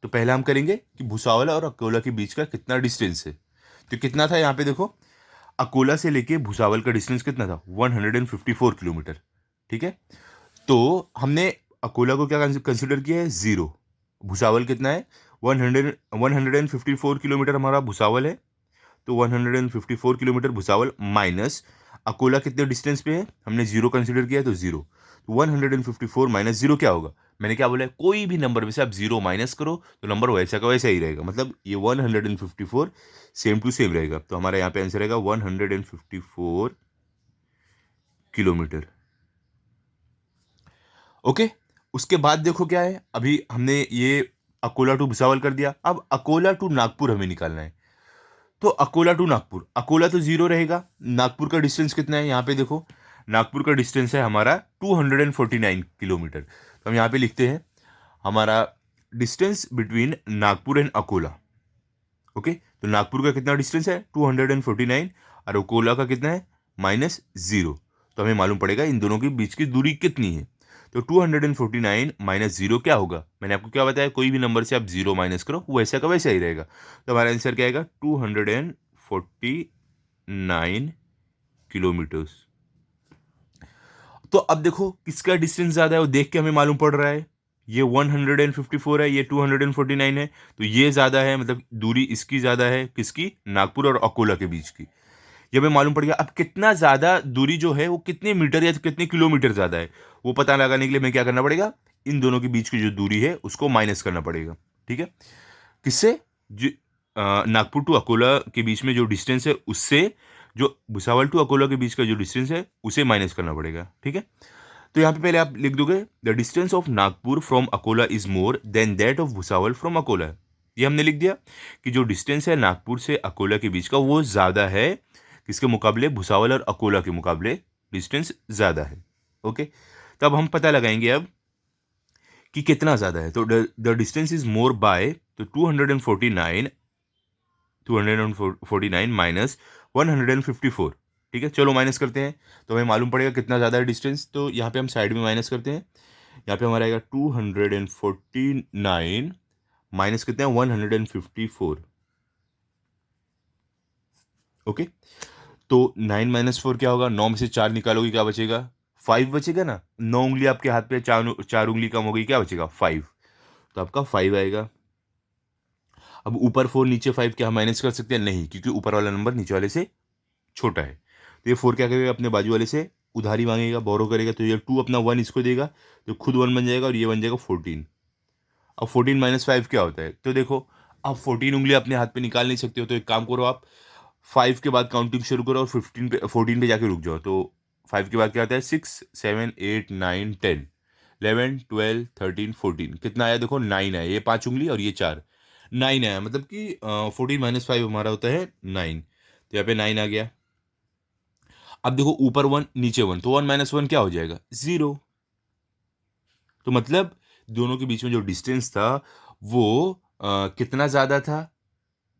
तो पहले हम करेंगे कि भुसावल और अकोला के बीच का कितना डिस्टेंस है। तो कितना था यहाँ पे देखो, अकोला से लेके भुसावल का डिस्टेंस कितना था, 154 किलोमीटर, ठीक है। तो हमने अकोला को क्या कंसिडर किया है, 0। भुसावल कितना है, 154 किलोमीटर हमारा भुसावल है। तो 154 किलोमीटर भुसावल माइनस अकोला कितने डिस्टेंस पे है, हमने 0 कंसिडर किया है, तो 0। तो 154 माइनस 0 क्या होगा, मैंने क्या बोला है, कोई भी नंबर में से आप 0 माइनस करो तो नंबर वैसा का वैसा ही रहेगा, मतलब ये 154 सेम टू सेम रहेगा। तो हमारा यहाँ पे आंसर रहेगा 154 किलोमीटर। ओके, उसके बाद देखो क्या है, अभी हमने ये अकोला टू भुसावल कर दिया, अब अकोला टू नागपुर हमें निकालना है। तो अकोला टू नागपुर, अकोला तो 0 रहेगा, नागपुर का डिस्टेंस कितना है, यहाँ पे देखो नागपुर का डिस्टेंस है हमारा 249 किलोमीटर। तो हम यहाँ पे लिखते हैं हमारा distance between Nagpur and Akola. Okay, तो नागपुर का कितना डिस्टेंस है 249 और अकोला का कितना है -0। तो हमें मालूम पड़ेगा इन दोनों के बीच की दूरी कितनी है। तो 249 माइनस 0 क्या होगा, मैंने आपको क्या बताया, कोई भी नंबर से आप 0 माइनस करो वो वैसा का वैसा ही रहेगा। तो हमारा आंसर क्या आएगा, 249 किलोमीटर्स। तो अब देखो किसका डिस्टेंस ज्यादा है वो देख के हमें मालूम पड़ रहा है, ये 154 है, ये 249 है, तो ये ज्यादा है, मतलब दूरी इसकी ज्यादा है, किसकी, नागपुर और अकोला के बीच की। ये हमें मालूम पड़ गया। अब कितना ज्यादा दूरी जो है वो कितने मीटर या कितने किलोमीटर ज्यादा है वो पता लगाने के लिए हमें क्या करना पड़ेगा, इन दोनों के बीच की जो दूरी है उसको माइनस करना पड़ेगा, ठीक है। किससे, नागपुर टू अकोला के बीच में जो डिस्टेंस है उससे जो भुसावल टू अकोला के बीच का जो डिस्टेंस है उसे माइनस करना पड़ेगा, ठीक है। तो यहाँ पे पहले आप लिख दोगे the distance of Nagpur from Akola is more than that of Bhusawal from Akola. ये हमने लिख दिया कि जो डिस्टेंस है नागपुर से अकोला के बीच का वो ज़्यादा है किसके मुकाबले, भुसावल और अकोला के मुकाबले डिस्टेंस ज़्यादा है। ओके, तब हम पता लगाएंगे अब कि कितना ज़्यादा है। तो the distance is more by, तो 249 माइनस 154, ठीक है। चलो माइनस करते हैं तो हमें मालूम पड़ेगा कितना ज़्यादा है डिस्टेंस। तो यहाँ पे हम साइड में माइनस करते हैं, यहाँ पे हमारा आएगा 249 माइनस कितने हैं 154। ओके, तो 9 माइनस 4 क्या होगा, 9 में से 4 निकालोगे क्या बचेगा, 5 बचेगा ना। 9 उंगली आपके हाथ पे, चार उंगली कम हो गई, क्या बचेगा 5। तो आपका 5 आएगा। अब ऊपर 4 नीचे 5 क्या हम माइनस कर सकते हैं, नहीं, क्योंकि ऊपर वाला नंबर नीचे वाले से छोटा है। तो ये 4 क्या करेगा, अपने बाजू वाले से उधारी मांगेगा, बोरो करेगा, तो ये 2 अपना 1 इसको देगा, तो खुद 1 बन जाएगा और ये बन जाएगा 14। अब 14 माइनस 5 क्या होता है, तो देखो आप 14 उंगली अपने हाथ पे निकाल नहीं सकते हो, तो एक काम करो आप 5 के बाद काउंटिंग शुरू करो और 14 पे जाके रुक जाओ। तो 5 के बाद क्या आता है, 6 7 8 9 10 11 12 13 14, कितना आया देखो 9 आया, ये 5 उंगली और ये 4, 9 आया, मतलब कि 14 माइनस 5 हमारा होता है 9। तो यहाँ पे 9 आ गया। अब देखो ऊपर 1 नीचे 1, तो 1 माइनस 1 क्या हो जाएगा 0। तो मतलब दोनों के बीच में जो डिस्टेंस था वो कितना ज़्यादा था,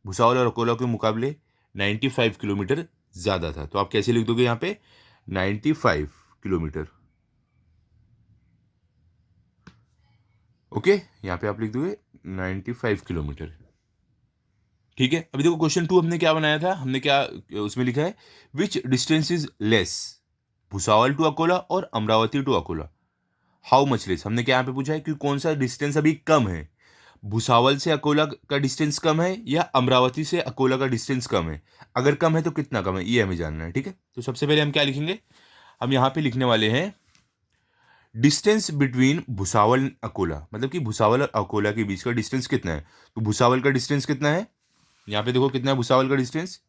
भुसावल और अकोला के मुकाबले 95 किलोमीटर ज़्यादा था। तो आप कैसे लिख दोगे यहाँ पे 95 किलोमीटर। ओके, यहाँ पे आप लिख दोगे 95 किलोमीटर, ठीक है। अभी देखो क्वेश्चन 2 हमने क्या बनाया था, हमने क्या उसमें लिखा है, which distance is less, Bhusawal to Akola और Amravati to Akola, how much less. हमने क्या यहाँ पे पूछा है कि कौन सा डिस्टेंस अभी कम है, भुसावल से अकोला का डिस्टेंस कम है या अमरावती से अकोला का डिस्टेंस कम है। अगर कम है तो कितना कम है ये हमें जानना है, ठीक है। तो सबसे पहले हम क्या लिखेंगे, हम यहाँ पे लिखने वाले हैं distance between Bhusawal and Akola, मतलब कि भुसावल और अकोला के बीच का डिस्टेंस कितना है। तो भुसावल का डिस्टेंस कितना है, यहाँ पे देखो कितना है भुसावल का डिस्टेंस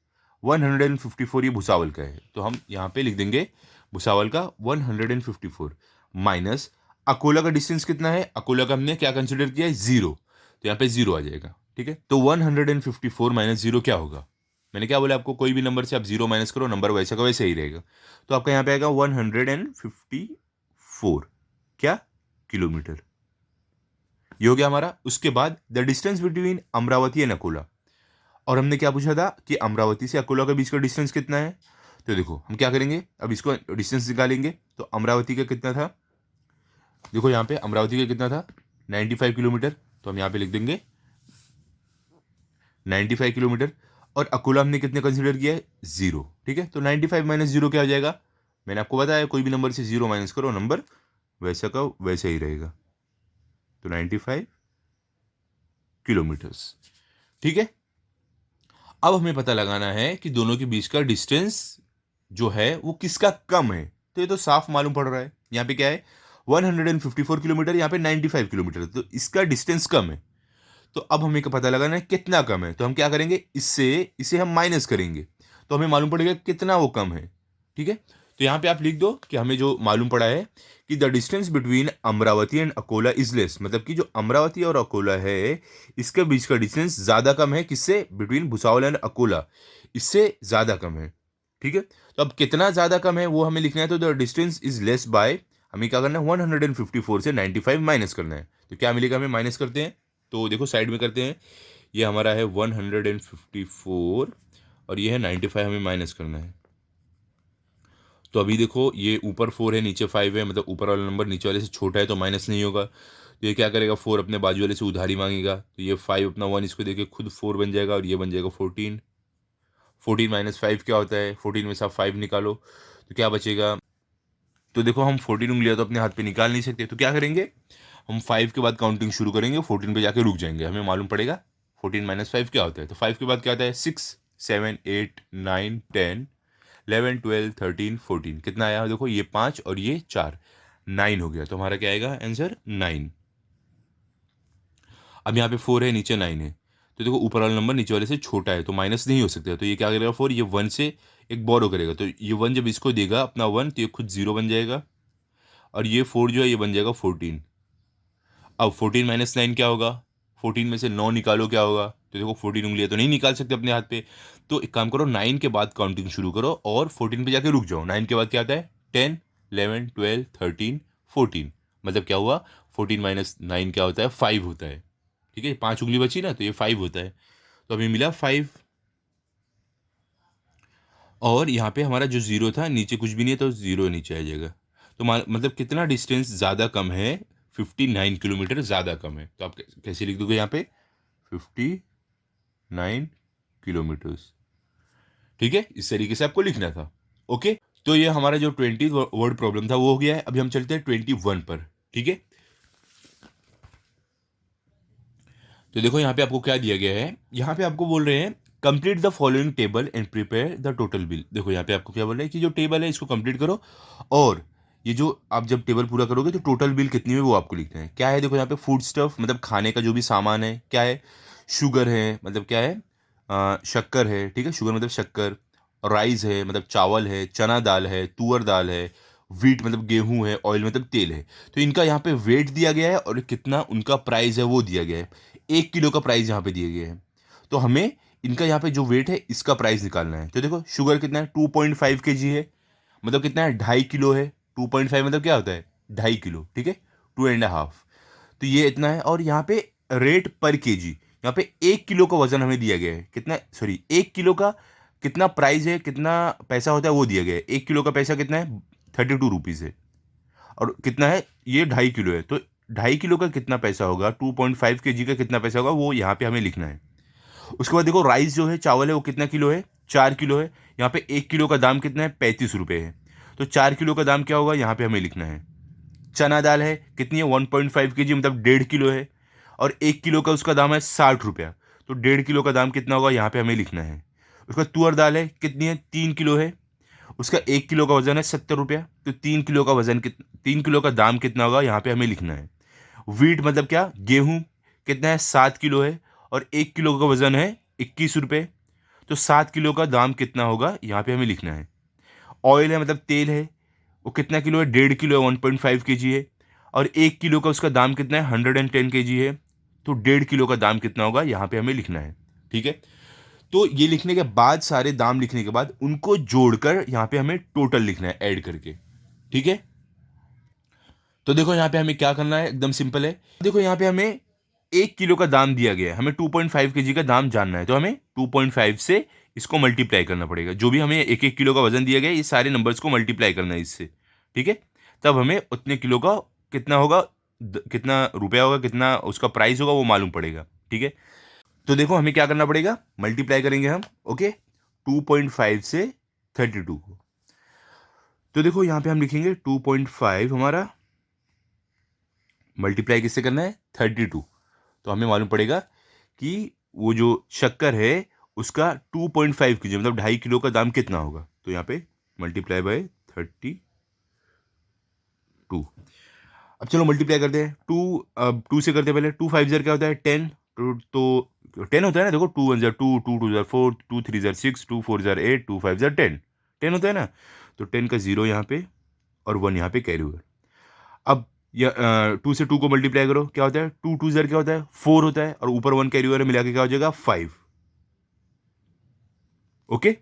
154, ये भुसावल का है। तो हम यहाँ पे लिख देंगे भुसावल का 154 माइनस अकोला का डिस्टेंस कितना है, अकोला का हमने क्या कंसिडर किया है 0, तो यहाँ पे 0 आ जाएगा, ठीक है। तो 154 माइनस 0 क्या होगा, मैंने क्या बोला आपको, कोई भी नंबर से आप 0 माइनस करो नंबर वैसा का वैसा ही रहेगा। तो आपका यहाँ पे आएगा 154 क्या किलोमीटर, ये हो गया हमारा। उसके बाद the distance between Amravati and Akola, और हमने क्या पूछा था कि अमरावती से अकोला के बीच का डिस्टेंस कितना है। तो देखो हम क्या करेंगे, अब इसको डिस्टेंस निकालेंगे। तो अमरावती का कितना था, देखो यहाँ पे अमरावती का कितना था 95 किलोमीटर, तो हम यहाँ पे लिख देंगे 95 किलोमीटर। और अकोला हमने कितने कंसिडर किया है, 0। ठीक है, तो 95 माइनस 0 क्या हो जाएगा, मैंने आपको बताया कोई भी नंबर से 0 माइनस करो, नंबर वैसा का वैसा ही रहेगा। तो 95 किलोमीटर्स। ठीक है, अब हमें पता लगाना है कि दोनों के बीच का डिस्टेंस जो है वो किसका कम है। तो ये तो साफ मालूम पड़ रहा है, यहाँ पे क्या है 154 किलोमीटर, यहाँ पे 95 किलोमीटर, तो इसका डिस्टेंस कम है। तो अब हमें का पता लगाना है कितना कम है, तो हम क्या करेंगे, इससे इसे हम माइनस करेंगे तो हमें मालूम पड़ेगा कितना वो कम है। ठीक है, तो यहाँ पे आप लिख दो कि हमें जो मालूम पड़ा है कि the distance between Amravati and Akola is less, मतलब कि जो अमरावती और अकोला है इसके बीच का डिस्टेंस ज़्यादा कम है, किससे, बिटवीन भुसावल एंड अकोला, इससे ज़्यादा कम है। ठीक है, तो अब कितना ज़्यादा कम है वो हमें लिखना है, तो the distance is less bye, हमें क्या करना है 154 से 95 माइनस करना है। तो क्या मिलेगा, हमें माइनस करते हैं, तो देखो साइड में करते हैं, ये हमारा है 154 और ये है 95, हमें माइनस करना है। तो अभी देखो ये ऊपर 4 है नीचे 5 है, मतलब ऊपर वाला नंबर नीचे वाले से छोटा है तो माइनस नहीं होगा। तो ये क्या करेगा, 4 अपने बाजू वाले से उधारी मांगेगा, तो ये 5 अपना 1 इसको देके खुद 4 बन जाएगा और ये बन जाएगा 14। 14 माइनस 5 क्या होता है, 14 में से आप 5 निकालो तो क्या बचेगा। तो देखो हम 14 उंगलियां तो अपने हाथ पे निकाल नहीं सकते, तो क्या करेंगे, हम 5 के बाद काउंटिंग शुरू करेंगे, 14 पे जाके रुक जाएंगे, हमें मालूम पड़ेगा 14 माइनस 5 क्या होता है। तो 5 के बाद क्या होता है, 6 7 8 9 10 11 12 13 14, कितना आया देखो, ये 5 और ये 4, 9 हो गया। तो हमारा क्या आएगा आंसर 9। अब यहाँ पे 4 है नीचे 9 है, तो देखो ऊपर वाला नंबर नीचे वाले से छोटा है तो माइनस नहीं हो सकता, तो ये क्या करेगा 4, ये 1 से एक बोरो करेगा, तो ये 1 जब इसको देगा अपना 1 तो ये खुद 0 बन जाएगा और ये 4 जो है ये बन जाएगा 14। अब 14 माइनस 9 क्या होगा, 14 में से 9 निकालो क्या होगा, तो देखो 14 उंगलियां तो नहीं निकाल सकते अपने हाथ पे, तो एक काम करो 9 के बाद काउंटिंग शुरू करो और 14 पे जाके रुक जाओ। 9 के बाद क्या आता है 10 11 12 13 14, मतलब क्या हुआ 14 माइनस 9 क्या होता है 5 होता है। ठीक है, 5 उंगली बची ना, तो ये 5 होता है, तो हमें मिला 5। और यहाँ पे हमारा जो 0 था नीचे कुछ भी नहीं है तो 0 नीचे आ जाएगा। तो मतलब कितना डिस्टेंस ज़्यादा कम है, 59 किलोमीटर ज़्यादा कम है। तो आप कैसे लिख दोगे यहाँ पे 59 किलोमीटर्स। ठीक है, इस तरीके से आपको लिखना था। ओके, तो ये हमारा जो 20 वर्ड प्रॉब्लम था वो हो गया है। अभी हम चलते हैं 21 पर। ठीक है, तो देखो यहाँ पे आपको क्या दिया गया है, यहाँ पे आपको बोल रहे हैं complete the following table and prepare the total bill. देखो यहाँ पे आपको क्या बोल रहे हैं कि जो टेबल है इसको कंप्लीट करो और ये जो आप जब टेबल पूरा करोगे तो टोटल बिल कितनी है वो आपको लिखना है। क्या है, देखो यहाँ पे फूड स्टफ मतलब खाने का जो भी सामान है, क्या है, शुगर है मतलब क्या है, शक्कर है। ठीक है, शुगर मतलब शक्कर, राइस है मतलब चावल है, चना दाल है, तुअर दाल है, वीट मतलब गेहूं है, ऑयल मतलब तेल है। तो इनका यहाँ पे वेट दिया गया है और कितना उनका प्राइस है वो दिया गया है। 1 किलो का प्राइस यहाँ पे दिया गया है, तो हमें इनका यहाँ पे जो वेट है इसका प्राइस निकालना है। तो देखो शुगर कितना है 2.5 kg है, मतलब कितना है 2.5 किलो है। 2.5 मतलब क्या होता है 2.5 किलो। ठीक है, 2.5, तो ये इतना है। और यहाँ पे रेट पर केजी, यहाँ पे 1 किलो का वजन हमें दिया गया है, कितना, सॉरी 1 किलो का कितना प्राइस है, कितना पैसा होता है वो दिया गया है। 1 किलो का पैसा कितना है 32 रुपीज़ है, और कितना है ये 2.5 किलो है, तो 2.5 किलो का कितना पैसा होगा, 2.5 kg का कितना पैसा होगा वो यहाँ पे हमें लिखना है। उसके बाद देखो राइस जो है चावल है वो कितना किलो है, 4 किलो है। यहाँ पे 1 किलो का दाम कितना है 35 रुपये है, तो 4 किलो का दाम क्या होगा यहाँ पे हमें लिखना है। चना दाल है कितनी है 1.5 kg मतलब 1.5 किलो है, और 1 किलो का उसका दाम है 60 रुपया, तो 1.5 किलो का दाम कितना होगा यहाँ पे हमें लिखना है। उसका तुअर दाल है कितनी है 3 किलो है, उसका 1 किलो का वजन है 70 रुपया, तो 3 किलो का वजन 3 किलो का दाम कितना होगा यहाँ पे हमें लिखना है। वीट मतलब क्या, गेहूं कितना है 7 किलो है, और 1 किलो का वजन है 21 रुपये, तो 7 किलो का दाम कितना होगा यहाँ पे हमें लिखना है। ऑयल है मतलब तेल है, वो कितना किलो है 1.5 किलो है, 1.5 kg है, और 1 किलो का उसका दाम कितना है 110 kg है, तो 1.5 किलो का दाम कितना होगा यहाँ पे हमें लिखना है। ठीक है, तो ये लिखने के बाद सारे दाम लिखने के बाद उनको जोड़कर यहाँ पे हमें टोटल लिखना है ऐड करके। ठीक है, तो देखो यहाँ पे हमें क्या करना है, एकदम सिंपल है। देखो यहाँ पे हमें 1 किलो का दाम दिया गया है, हमें 2.5 केजी का दाम जानना है, तो हमें 2.5 से इसको मल्टीप्लाई करना पड़ेगा। जो भी हमें 1 किलो का वजन दिया गया है, ये सारे नंबर्स को मल्टीप्लाई करना है इससे, ठीक है। तब हमें उतने किलो का कितना होगा, कितना रुपया होगा, कितना उसका प्राइस होगा, वो मालूम पड़ेगा, ठीक है। तो देखो हमें क्या करना पड़ेगा, मल्टीप्लाई करेंगे हम, ओके, 2.5 से 32 को। तो देखो यहाँ पे हम लिखेंगे 2.5 हमारा मल्टीप्लाई किससे करना है, 32। तो हमें मालूम पड़ेगा कि वो जो शक्कर है उसका 2.5 केजी मतलब 2.5 किलो का दाम कितना होगा। तो यहाँ पे मल्टीप्लाई बाय 32। अब चलो मल्टीप्लाई करते हैं। अब 2 से करते हैं पहले। 2 5 ज़र क्या होता है, 10। तो 10 होता है ना, देखो 2 1 ज़र 2, 2 2 ज़र 4, 2 3 ज़र 6, 2 4 ज़र 8, 2 5 ज़र 10। 10 होता है ना, तो 10 का 0 यहाँ पे और 1 यहाँ पे कैरी हुआ। अब 2 से 2 को मल्टीप्लाई करो, क्या होता है, 2 2 ज़र क्या होता है, 4 होता है, और ऊपर 1 कैरी हुआ है, मिला के क्या हो जाएगा, 5। ओके।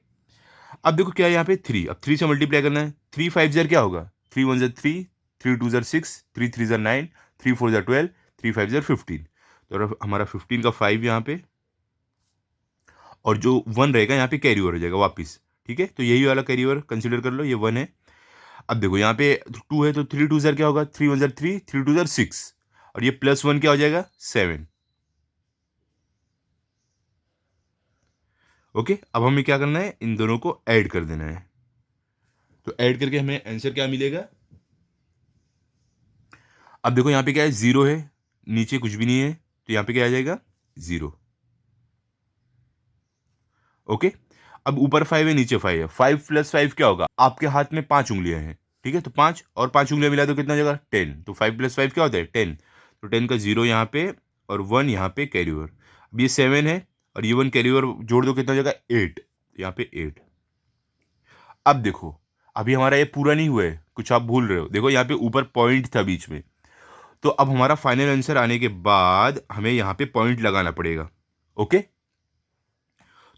अब देखो क्या है यहाँ पे 3, अब 3 से मल्टीप्लाई करना है। 3 5 ज़र क्या होगा, 3 1 ज़र 3, 3 2 ज़र 6, 3 3 ज़र 9, 3 4 ज़र 12, 3 5 ज़र 15। तो अब हमारा 15 का 5 यहाँ पे, और जो 1 रहेगा यहाँ पे कैरी ओवर हो जाएगा वापस, ठीक है। तो यही वाला कैरी ओवर कंसिडर कर लो, ये 1 है। अब देखो यहाँ पे 2 है, तो 3 2 ज़र क्या होगा, 3 1 ज़र 3, 3 2 ज़र 6, और ये प्लस 1 क्या हो जाएगा, 7। ओके। अब हमें क्या करना है, इन दोनों को ऐड कर देना है। तो ऐड करके हमें आंसर क्या मिलेगा। अब देखो यहाँ पे क्या है, 0 है, नीचे कुछ भी नहीं है, तो यहाँ पे क्या आ जाएगा, 0। ओके। अब ऊपर 5 है, नीचे 5 है। 5 प्लस 5 क्या होगा, आपके हाथ में 5 उंगलियां हैं, ठीक है। तो 5 और 5 उंगलियां मिला तो कितना हो जाएगा, 10। तो 5 प्लस 5 क्या होता है, 10। तो 10 का 0 यहाँ पे और 1 यहाँ पे कैरी ओवर। अब ये 7 है और ये 1 कैरी ओवर जोड़ दो, कितना हो जाएगा, 8। यहाँ पे 8। अब देखो अभी हमारा ये पूरा नहीं हुआ है, कुछ आप भूल रहे हो। देखो यहाँ पे ऊपर पॉइंट था बीच में, तो अब हमारा फाइनल आंसर आने के बाद हमें यहाँ पे पॉइंट लगाना पड़ेगा। ओके।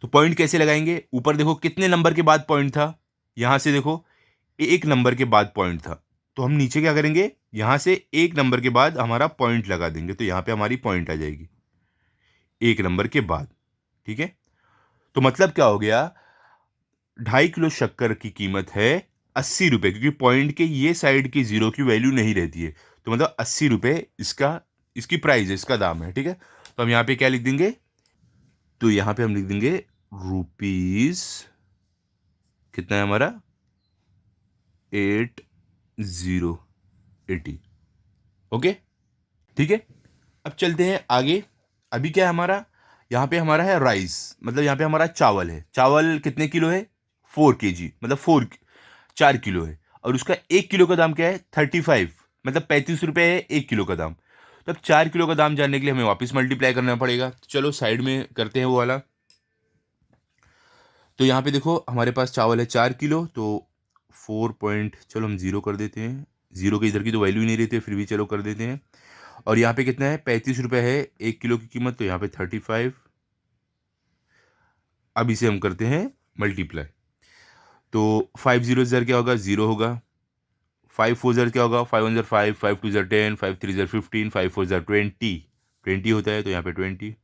तो पॉइंट कैसे लगाएंगे, ऊपर देखो कितने नंबर के बाद पॉइंट था, यहां से देखो 1 नंबर के बाद पॉइंट था। तो हम नीचे क्या करेंगे, यहां से 1 नंबर के बाद हमारा पॉइंट लगा देंगे, तो यहां पे हमारी पॉइंट आ जाएगी 1 नंबर के बाद, ठीक है। तो मतलब क्या हो गया, 2.5 किलो शक्कर की कीमत है 80 रुपये, क्योंकि पॉइंट के ये साइड की जीरो की वैल्यू नहीं रहती है, तो मतलब 80 रुपये इसका, इसकी प्राइस है, इसका दाम है, ठीक है। तो हम यहाँ पे क्या लिख देंगे, तो यहाँ पे हम लिख देंगे रुपीज, कितना है हमारा, 80। ओके, ठीक है। अब चलते हैं आगे। अभी क्या है हमारा, यहाँ पे हमारा है राइस, मतलब यहाँ पे हमारा चावल है। चावल कितने किलो है, 4 kg, मतलब 4 किलो है, और उसका 1 किलो का दाम क्या है, 35, मतलब 35 रुपये है 1 किलो का दाम। तो अब 4 किलो का दाम जानने के लिए हमें वापस मल्टीप्लाई करना पड़ेगा। तो चलो साइड में करते हैं वो वाला। तो यहाँ पे देखो हमारे पास चावल है 4 किलो, तो 4 पॉइंट, चलो हम 0 कर देते हैं। 0 के इधर की तो वैल्यू ही नहीं रहती, फिर भी चलो कर देते हैं। और यहाँ पे कितना है, 35 रुपये है 1 किलो की कीमत, तो यहाँ पे 35। अब इसे हम करते हैं मल्टीप्लाई। तो 5 0 ज़र क्या होगा, 0 होगा। 5 4 ज़र क्या होगा, 5 1 ज़र 5, 5 2 ज़र 10, 5 3 ज़र 15, 5 4 ज़र 20 होता है, तो यहाँ पे 20।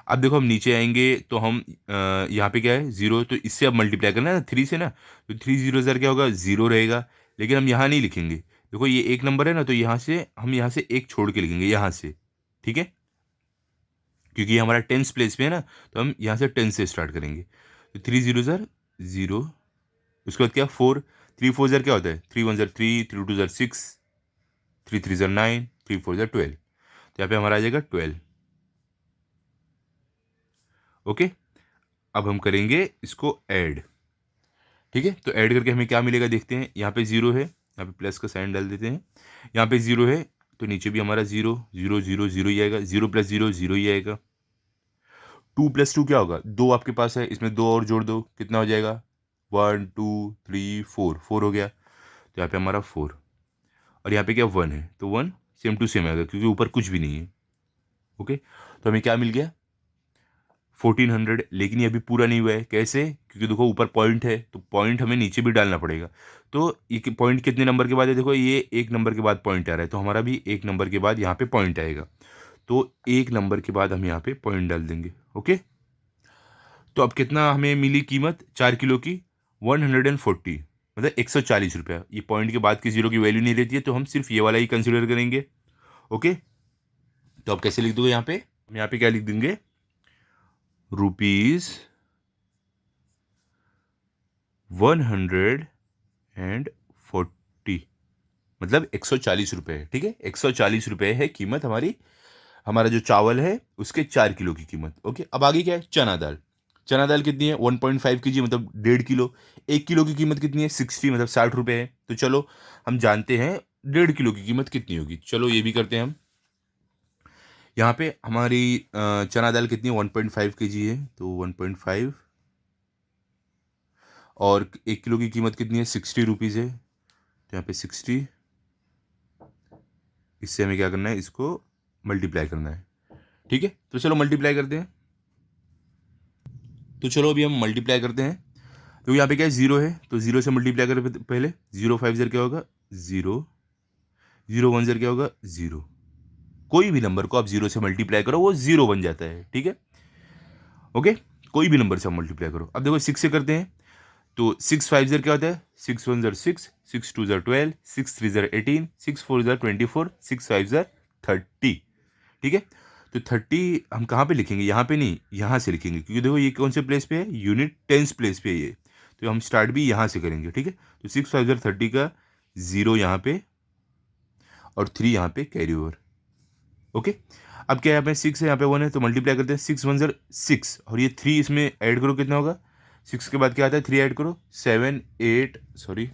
अब देखो हम नीचे आएंगे तो हम यहाँ पे क्या है, 0, तो इससे अब मल्टीप्लाई करना है ना 3 से ना, तो 3 0 ज़र क्या होगा, 0 रहेगा। लेकिन हम यहाँ नहीं लिखेंगे, देखो ये 1 नंबर है ना, तो यहाँ से हम यहाँ से 1 छोड़ के लिखेंगे यहाँ से, ठीक है, क्योंकि ये हमारा 10th प्लेस पे है ना, तो हम यहाँ से 10 से स्टार्ट करेंगे। तो 3 0 ज़र 0, उसके बाद क्या, 4, 3 4 ज़र क्या होता है, 3 1 ज़र 3, 3 2 ज़र 6, 3 3 ज़र 9, 3 4 ज़र 12, तो यहाँ पे हमारा आ जाएगा 12। ओके। अब हम करेंगे इसको ऐड, ठीक है। तो ऐड करके हमें क्या मिलेगा देखते हैं। यहाँ पे 0 है, यहाँ पे प्लस का साइन डाल देते हैं। यहाँ पे 0 है, तो नीचे भी हमारा 0 0 0 0 ही आएगा। 0 प्लस 0 0 ही आएगा। 2 प्लस 2 क्या होगा, 2 आपके पास है, इसमें 2 और जोड़ दो, कितना हो जाएगा, 1 2 3 4, 4 हो गया, तो यहाँ पे हमारा 4। और यहाँ पे क्या 1 है, तो 1 सेम टू सेम आएगा, क्योंकि ऊपर कुछ भी नहीं है। ओके। तो हमें क्या मिल गया, 1400, लेकिन ये अभी पूरा नहीं हुआ है। कैसे? क्योंकि देखो ऊपर पॉइंट है, तो पॉइंट हमें नीचे भी डालना पड़ेगा। तो ये पॉइंट कितने नंबर के बाद है? देखो ये 1 नंबर के बाद पॉइंट आ रहा है, तो हमारा भी 1 नंबर के बाद यहाँ पे पॉइंट आएगा। तो 1 नंबर के बाद हम यहाँ पे पॉइंट डाल देंगे। ओके, तो अब कितना हमें मिली कीमत 4 किलो की? 140, मतलब 140 रुपया। ये पॉइंट के बाद की जीरो की वैल्यू नहीं रहती है, तो हम सिर्फ ये वाला ही कंसिडर करेंगे। ओके, तो अब कैसे लिख दोगे यहाँ पे? हम यहाँ पे क्या लिख देंगे? रुपीज 140, मतलब 140 रुपये है। ठीक है, 140 रुपये है कीमत हमारी, हमारा जो चावल है उसके 4 किलो की कीमत। ओके, अब आगे क्या है? चना दाल। चना दाल कितनी है? 1.5 kg, मतलब 1.5 किलो। 1 किलो की कीमत कितनी है? 60, मतलब 60 रुपये है। तो चलो हम जानते हैं 1.5 किलो की कीमत कितनी होगी। चलो ये भी करते हैं हम। यहाँ पे हमारी चना दाल कितनी है? 1.5 kg है, तो 1.5, और 1 किलो की कीमत कितनी है? 60 रुपीज़ है, तो यहाँ पे 60। इससे हमें क्या करना है? इसको मल्टीप्लाई करना है। ठीक है, तो चलो मल्टीप्लाई करते हैं। तो चलो अभी हम मल्टीप्लाई करते हैं। तो यहाँ पे क्या है? 0 है, तो 0 से मल्टीप्लाई करें पहले। 0 5 क्या होगा? 0। 0 1 क्या होगा? 0। कोई भी नंबर को आप 0 से मल्टीप्लाई करो, वो 0 बन जाता है। ठीक है, ओके, कोई भी नंबर से आप मल्टीप्लाई करो। अब देखो 6 से करते हैं, तो 6 5 क्या होता है? 6 1 6, 6 2 12, 6 3 18, 6 4 24, 6 5 30। ठीक है, तो 30 हम कहाँ पे लिखेंगे? यहाँ पे नहीं, यहाँ से लिखेंगे, क्योंकि देखो ये कौन से प्लेस पे है? यूनिट टेंस प्लेस पे है ये, तो हम स्टार्ट भी यहाँ से करेंगे। ठीक है, तो 6 5 30 का 0 यहाँ पे, और 3 यहाँ पे कैरी ओवर। ओके, अब क्या है? यहाँ पे 6 है, यहाँ पे 1 है, तो मल्टीप्लाई करते हैं। 6 1 6, और ये 3 इसमें ऐड करो, कितना होगा? 6 के बाद क्या आता है? 3 ऐड करो, 7 8, सॉरी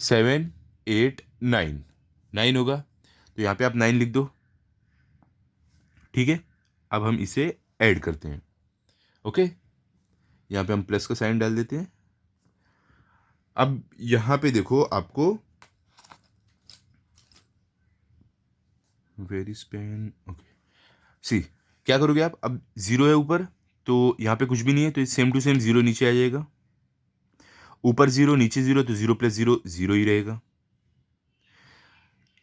7 8 9, 9 होगा, तो यहाँ पे आप 9 लिख दो। ठीक है, अब हम इसे ऐड करते हैं। ओके, यहाँ पे हम प्लस का साइन डाल देते हैं। अब यहाँ पे देखो आपको वेरी स्पेन। ओके, सी क्या करोगे आप? अब 0 है ऊपर, तो यहाँ पे कुछ भी नहीं है, तो सेम टू सेम 0 नीचे आ जाएगा। ऊपर 0 नीचे 0, तो 0 + 0 0 ही रहेगा।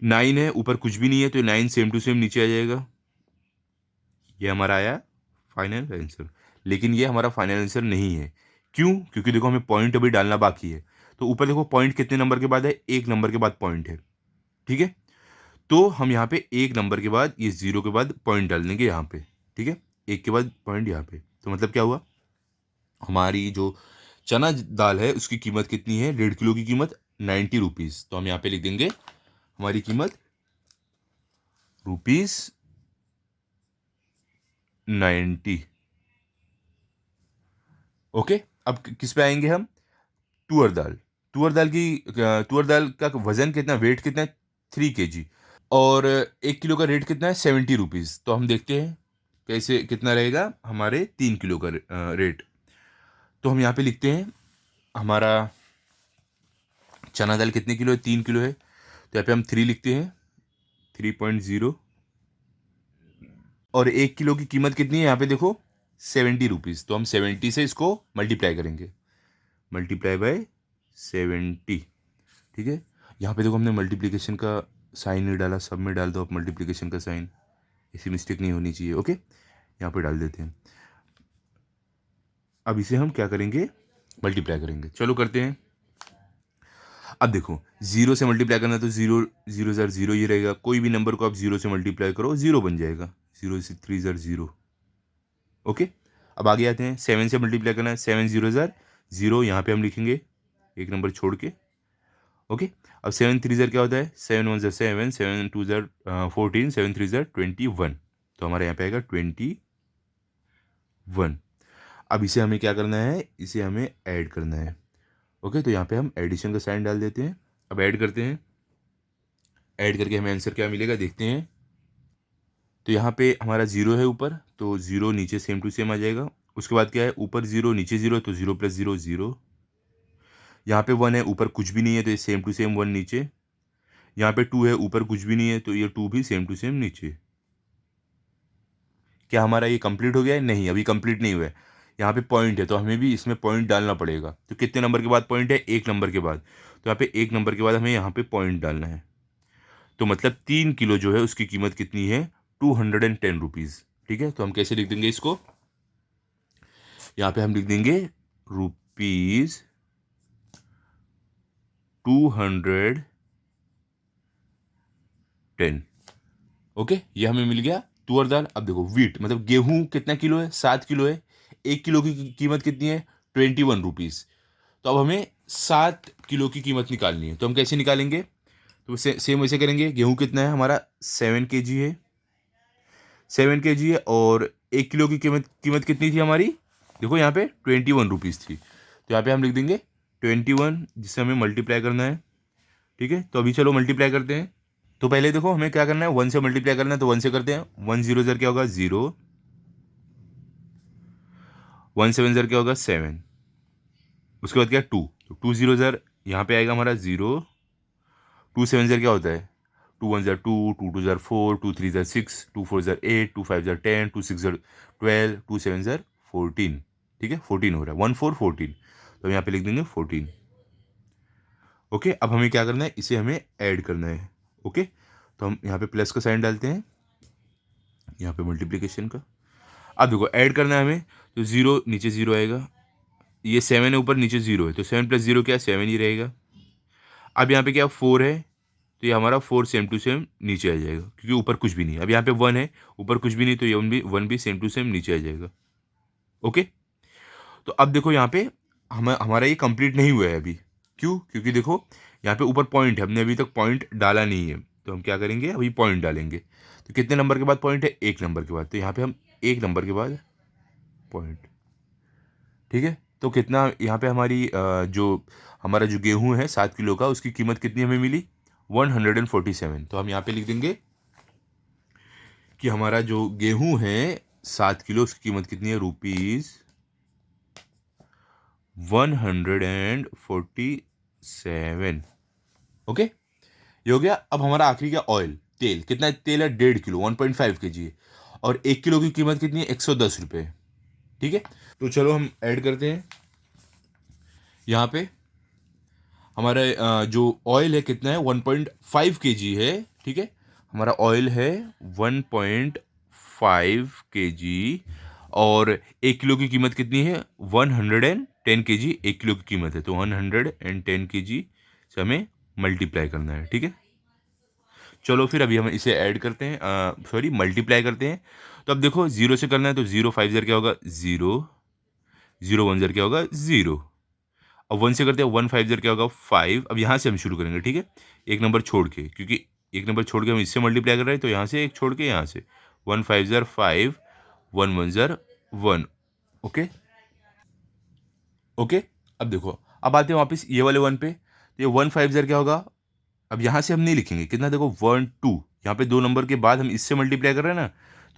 9 है, ऊपर कुछ भी नहीं है, तो 9 सेम टू सेम नीचे आ जाएगा। ये हमारा आया फाइनल आंसर। लेकिन ये हमारा फाइनल आंसर नहीं है। क्यों? क्योंकि देखो हमें पॉइंट अभी डालना बाकी है। तो ऊपर देखो पॉइंट कितने नंबर के बाद है? 1 नंबर के बाद पॉइंट है। ठीक है, तो हम यहाँ पे 1 नंबर के बाद, ये 0 के बाद पॉइंट डाल देंगे यहाँ पे। ठीक है, 1 के बाद पॉइंट यहाँ पे। तो मतलब क्या हुआ? हमारी जो चना दाल है उसकी कीमत कितनी है? 1.5 किलो की कीमत 90 रुपीज़। तो हम यहाँ पे लिख देंगे हमारी कीमत ₹90। ओके, अब किस पे आएंगे हम? तुअर दाल। तुअर दाल का वजन कितना, वेट कितना है? 3 kg। और 1 किलो का रेट कितना है? 70 रुपीज़। तो हम देखते हैं कैसे कितना रहेगा हमारे 3 किलो का रेट। तो हम यहाँ पे लिखते हैं हमारा चना दाल कितने किलो है? 3 किलो है, तो यहाँ पे हम 3 लिखते हैं, 3.0। और 1 किलो की कीमत कितनी है? यहाँ पे देखो 70 रुपीज़। तो हम 70 से इसको मल्टीप्लाई करेंगे, मल्टीप्लाई बाय 70। ठीक है, यहाँ पे देखो हमने मल्टीप्लिकेशन का साइन नहीं डाला, सब में डाल दो आप मल्टीप्लिकेशन का साइन, ऐसी मिस्टेक नहीं होनी चाहिए। ओके, यहाँ पे डाल देते हैं। अब इसे हम क्या करेंगे? मल्टीप्लाई करेंगे। चलो करते हैं। अब देखो 0 से मल्टीप्लाई करना, तो 0 0 ज़र 0 ही रहेगा। कोई भी नंबर को आप 0 से मल्टीप्लाई करो 0 बन जाएगा। 0 से 3 ज़र 0। ओके, अब आगे आते हैं। 7 से मल्टीप्लाई करना है, 7 0 ज़र 0, यहाँ पे हम लिखेंगे एक नंबर छोड़ के। ओके, अब 7 3 ज़र क्या होता है? 7 1 ज़र 7, 7 2 ज़र 14, 7 3 ज़र 21। तो हमारे यहाँ पे आएगा 21। अब इसे हमें क्या करना है? इसे हमें ऐड करना है। ओके, तो यहाँ पे हम एडिशन का साइन डाल देते हैं। अब ऐड करते हैं, ऐड करके हमें आंसर क्या मिलेगा देखते हैं। तो यहाँ पे हमारा 0 है ऊपर, तो 0 नीचे सेम टू सेम आ जाएगा। उसके बाद क्या है? ऊपर 0 नीचे 0, तो 0 + 0 0। यहाँ पे 1 है, ऊपर कुछ भी नहीं है, तो ये सेम टू सेम 1 नीचे। यहाँ पे 2 है, ऊपर कुछ भी नहीं है, तो ये 2 भी सेम टू सेम नीचे। क्या हमारा ये कंप्लीट हो गया है? नहीं, अभी कंप्लीट नहीं हुआ है। यहाँ पे पॉइंट है तो हमें भी इसमें पॉइंट डालना पड़ेगा। तो कितने नंबर के बाद पॉइंट है? 1 नंबर के बाद। तो यहाँ पे 1 नंबर के बाद हमें यहाँ पे पॉइंट डालना है। तो मतलब 3 किलो जो है उसकी कीमत कितनी है? 210 रुपीज़। ठीक है, तो हम कैसे लिख देंगे इसको? यहाँ पे हम लिख देंगे रुपीज़ 210। ओके, ये हमें मिल गया तुअर दाल। अब देखो वीट मतलब गेहूं कितना किलो है? 7 किलो है। 1 किलो की कीमत कितनी है? 21 रुपीज़। तो अब हमें 7 किलो की कीमत निकालनी है। तो हम कैसे निकालेंगे? तो सेम वैसे करेंगे। गेहूं कितना है हमारा? 7 kg है। 7 kg है और 1 किलो की कीमत कीमत कितनी थी हमारी? देखो यहाँ पे 21 रुपीज़ थी। तो यहाँ पे हम लिख देंगे 21, जिससे हमें मल्टीप्लाई करना है। ठीक है, तो अभी चलो मल्टीप्लाई करते हैं। तो पहले देखो हमें क्या करना है, 1 से मल्टीप्लाई करना है, तो 1 से करते हैं। 1 0 ज़र क्या होगा? 0। 1 7 ज़र क्या होगा? 7। उसके बाद क्या? 2। तो 2 0 ज़र यहाँ पे आएगा हमारा 0। 2 7 ज़र क्या होता है? 2 1 ज़र 2, 2 2 ज़र 4, 2 3 ज़र 6, 2 4 ज़र 8, 2 5 ज़र 10, 2 6 ज़र 12, 2 7 ज़र 14। ठीक है, 14 हो रहा है। 1 4 14। तो हम यहाँ पे लिख देंगे 14। ओके, अब हमें क्या करना है? इसे हमें ऐड करना है। ओके, तो हम यहाँ पे प्लस का साइन डालते हैं, यहाँ पे मल्टीप्लिकेशन का। अब देखो ऐड करना है हमें, तो 0 नीचे 0 आएगा। ये 7 है ऊपर, नीचे 0 है, तो 7 + 0 क्या है? 7 ही रहेगा। अब यहाँ पे क्या 4 है, तो ये हमारा 4 सेम टू सेम नीचे आ जाएगा, क्योंकि ऊपर कुछ भी नहीं है। अब यहाँ पे 1 है, ऊपर कुछ भी नहीं, तो ये 1 भी सेम टू सेम नीचे आ जाएगा। ओके, तो अब देखो यहाँ पे हमारा ये कंप्लीट नहीं हुआ है अभी। क्यों? क्योंकि देखो यहाँ पे ऊपर पॉइंट है, हमने अभी तक पॉइंट डाला नहीं है। तो हम क्या करेंगे? अभी पॉइंट डालेंगे। तो कितने नंबर के बाद पॉइंट है? 1 नंबर के बाद। तो यहाँ पे हम 1 नंबर के बाद पॉइंट। ठीक है, तो कितना यहाँ पे हमारी जो हमारा जो गेहूं है 7 किलो का, उसकी कीमत कितनी हमें मिली? 147। तो हम यहाँ पे लिख देंगे कि हमारा जो गेहूं है 7 किलो, उसकी कीमत कितनी है? ₹147। ओके, ये हो गया। अब हमारा आखिरी क्या? ऑयल, तेल। कितना तेल है? 1.5 किलो, 1.5 kg है। और 1 किलो की कीमत कितनी है? 110 रुपये। ठीक है, तो चलो हम ऐड करते हैं। यहाँ पे हमारा जो ऑयल है कितना है? 1.5 kg है। ठीक है, हमारा ऑयल है 1.5 kg। और 1 किलो की कीमत कितनी है? 110 kg 1 किलो की कीमत है, तो 110 kg से हमें मल्टीप्लाई करना है। ठीक है, चलो फिर अभी हम इसे ऐड करते हैं, सॉरी मल्टीप्लाई करते हैं। तो अब देखो 0 से करना है, तो 0 5 ज़र क्या होगा? 0। 0 1 ज़र क्या होगा? 0। अब 1 से करते हैं, 1 5 ज़र क्या होगा? 5। अब यहाँ से हम शुरू करेंगे। ठीक है, एक नंबर छोड़ के, क्योंकि एक नंबर छोड़ के हम इससे मल्टीप्लाई कर रहे हैं, तो यहाँ से एक छोड़ के यहाँ से 1 5 ज़र 5, 1 1 ज़र 1। ओके ओके, अब देखो, अब आते हैं वापस ये वाले 1 पे। तो ये 1 5 ज़र क्या होगा? अब यहाँ से हम नहीं लिखेंगे, कितना देखो 1 2, यहाँ पे 2 नंबर के बाद हम इससे मल्टीप्लाई कर रहे हैं ना,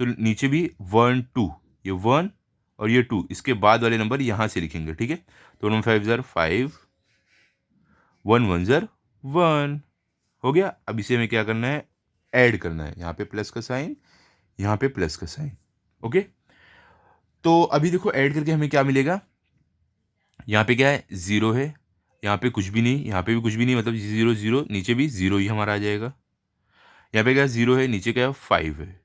तो नीचे भी 1 2, ये 1 और ये 2, इसके बाद वाले नंबर यहाँ से लिखेंगे। ठीक है, तो 1 5 ज़र 5, 1 1 ज़र 1 हो गया। अब इसे हमें क्या करना है? ऐड करना है। यहाँ पे प्लस का साइन, यहाँ पे प्लस का साइन। ओके, तो अभी देखो ऐड करके हमें क्या मिलेगा? यहाँ पे क्या है? 0 है, यहाँ पे कुछ भी नहीं, यहाँ पे भी कुछ भी नहीं, मतलब 0 0, नीचे भी 0 ही हमारा आ जाएगा। यहाँ पे क्या 0 है, नीचे क्या है? 5 है,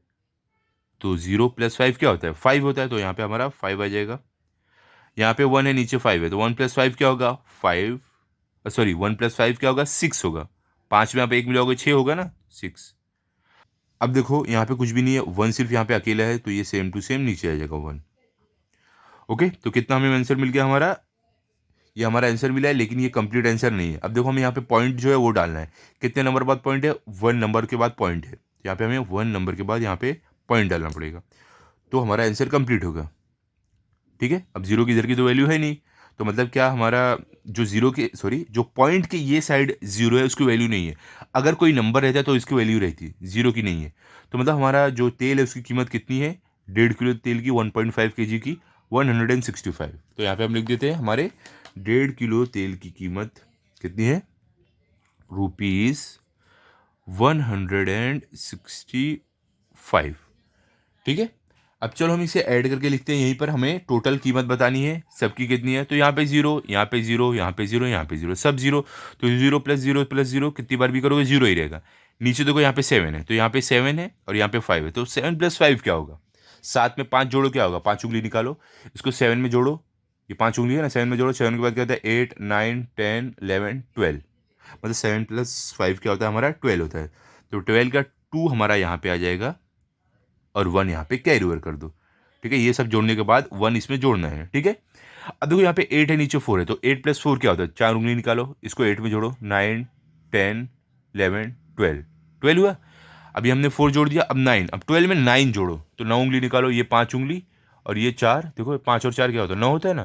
तो 0 + 5 क्या होता है? 5 होता है, तो यहाँ पे हमारा 5 आ जाएगा। यहाँ पे 1 है, नीचे 5 है, तो 1 + 5 क्या होगा? 5। सॉरी 1 + 5 क्या होगा? 6 होगा। 5 में यहाँ पे 1 मिला होगा, 6 होगा ना, 6। अब देखो यहाँ पे कुछ भी नहीं है, 1 सिर्फ यहाँ पे अकेला है, तो ये सेम टू सेम नीचे आ जाएगा 1। ओके, तो कितना हमें आंसर मिल गया हमारा? ये हमारा आंसर मिला है, लेकिन ये कंप्लीट आंसर नहीं है। अब देखो हमें यहाँ पे पॉइंट जो है वो डालना है। कितने नंबर बाद पॉइंट है? 1 नंबर के बाद पॉइंट है। यहाँ पे हमें 1 नंबर के बाद यहाँ पे पॉइंट डालना पड़ेगा, तो हमारा आंसर कंप्लीट होगा। ठीक है, अब 0 की इधर की तो वैल्यू है नहीं, तो मतलब क्या हमारा जो जो पॉइंट के ये साइड 0 है उसकी वैल्यू नहीं है। अगर कोई नंबर रहता तो इसकी वैल्यू रहती है, 0 की नहीं है। तो मतलब हमारा जो तेल है उसकी कीमत कितनी है? 1.5 किलो तेल की, 1.5 kg की, 165। तो यहाँ पे हम लिख देते हैं हमारे 1.5 किलो तेल की कीमत कितनी है? ₹165। ठीक है, अब चलो हम इसे ऐड करके लिखते हैं। यहीं पर हमें टोटल कीमत बतानी है, सबकी कितनी है। तो यहाँ पे जीरो, यहाँ पे जीरो, यहाँ पे जीरो, यहाँ पे जीरो, सब जीरो। तो जीरो प्लस जीरो कितनी बार भी करोगे जीरो ही रहेगा। नीचे देखो यहाँ पे 7 है, तो यहाँ पे 7 है और यहाँ पे 5 है, तो 7 + 5 क्या होगा। 7 में 5 जोड़ो क्या होगा, 5 उंगली निकालो, इसको 7 में जोड़ो, ये 5 उंगली है ना, 7 में जोड़ो, 7 के बाद क्या होता है 8 9 10 11 12, मतलब 7 + 5 क्या होता है हमारा 12 होता है। तो 12 का 2 हमारा यहाँ पे आ जाएगा और 1 यहाँ पे कैरी ओवर कर दो। ठीक है, ये सब जोड़ने के बाद 1 इसमें जोड़ना है। ठीक है, अब देखो यहाँ पे 8 है, नीचे 4 है, तो 8 + 4 क्या होता है, 4 उंगली निकालो, इसको 8 में जोड़ो, 9 10 11 12, 12 हुआ। अभी हमने 4 जोड़ दिया, अब 9, अब 12 में 9 जोड़ो, तो 9 उंगली निकालो, ये 5 उंगली और ये 4, देखो 5 और 4 क्या होता है 9 होता है ना।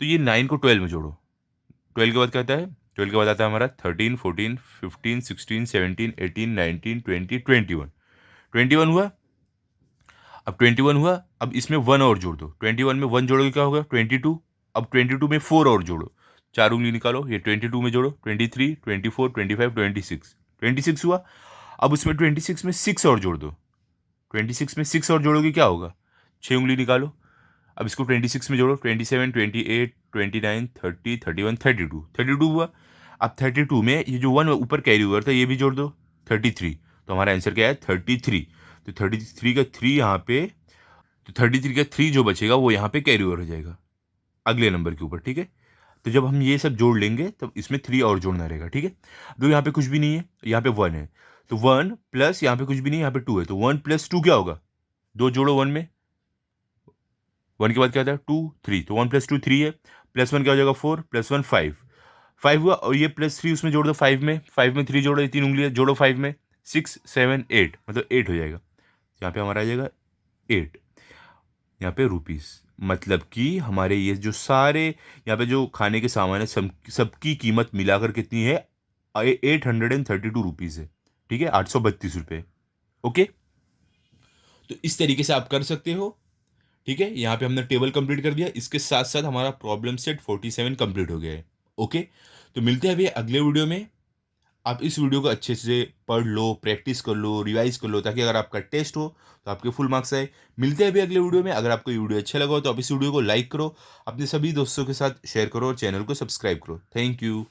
तो ये 9 को 12 में जोड़ो, 12 के बाद क्या आता है, 12 के बाद आता है हमारा 13 14 15 16 17 18 19 20 21, 21 हुआ। अब 21 हुआ, अब इसमें 1 और जोड़ दो, 21 में 1 जोड़ोगे क्या होगा 22। अब 22 में 4 और जोड़ो, 4 उंगली निकालो, ये 22 में जोड़ो, 23 24 25 26, 26 हुआ। अब उसमें 26 में 6 और जोड़ दो, 26 में 6 और जोड़ोगे क्या होगा, 6 उंगली निकालो, अब इसको 26 में जोड़ो, 27 28 29 30 31 32, 32 हुआ। अब 32 में ये जो 1 ऊपर कैरी ओवर था ये भी जोड़ दो, 33, तो हमारा आंसर क्या है 33। तो 33 का 3 यहाँ पे, तो 33 का 3 जो बचेगा वो यहाँ पे कैरी ओवर हो जाएगा अगले नंबर के ऊपर। ठीक है, तो जब हम ये सब जोड़ लेंगे तब इसमें 3 और जोड़ना रहेगा। ठीक है, तो यहाँ पे कुछ भी नहीं है, यहाँ पे 1 है, तो 1 प्लस यहाँ पे कुछ भी नहीं है, यहाँ पे 2 है, तो 1 + 2 क्या होगा, 2 जोड़ो 1 में, 1 के बाद क्या आता है 2 3, तो 1 + 2 3 है, +1 क्या हो जाएगा 4, +1 5, 5 हुआ। और ये +3 उसमें जोड़ दो 5 में, 5 में 3 जोड़ो, ये 3 उंगलियाँ जोड़ो 5 में, 6 7 8, मतलब 8 हो जाएगा। यहाँ पे हमारा आ जाएगा 8, यहाँ पे रुपीज़, मतलब कि हमारे ये जो सारे यहाँ पे जो खाने के सामान है सबकी कीमत मिलाकर कितनी है 832 रुपीज़ है। ठीक है, 832 रुपये। ओके, तो इस तरीके से आप कर सकते हो। ठीक है, यहाँ पे हमने टेबल कंप्लीट कर दिया, इसके साथ साथ हमारा प्रॉब्लम सेट 47 कंप्लीट हो गया है। ओके, तो मिलते हैं अभी अगले वीडियो में। आप इस वीडियो को अच्छे से पढ़ लो, प्रैक्टिस कर लो, रिवाइज कर लो, ताकि अगर आपका टेस्ट हो तो आपके फुल मार्क्स आए। मिलते हैं अभी अगले वीडियो में। अगर आपको ये वीडियो अच्छा लगा हो तो आप इस वीडियो को लाइक करो, अपने सभी दोस्तों के साथ शेयर करो और चैनल को सब्सक्राइब करो। Thank you.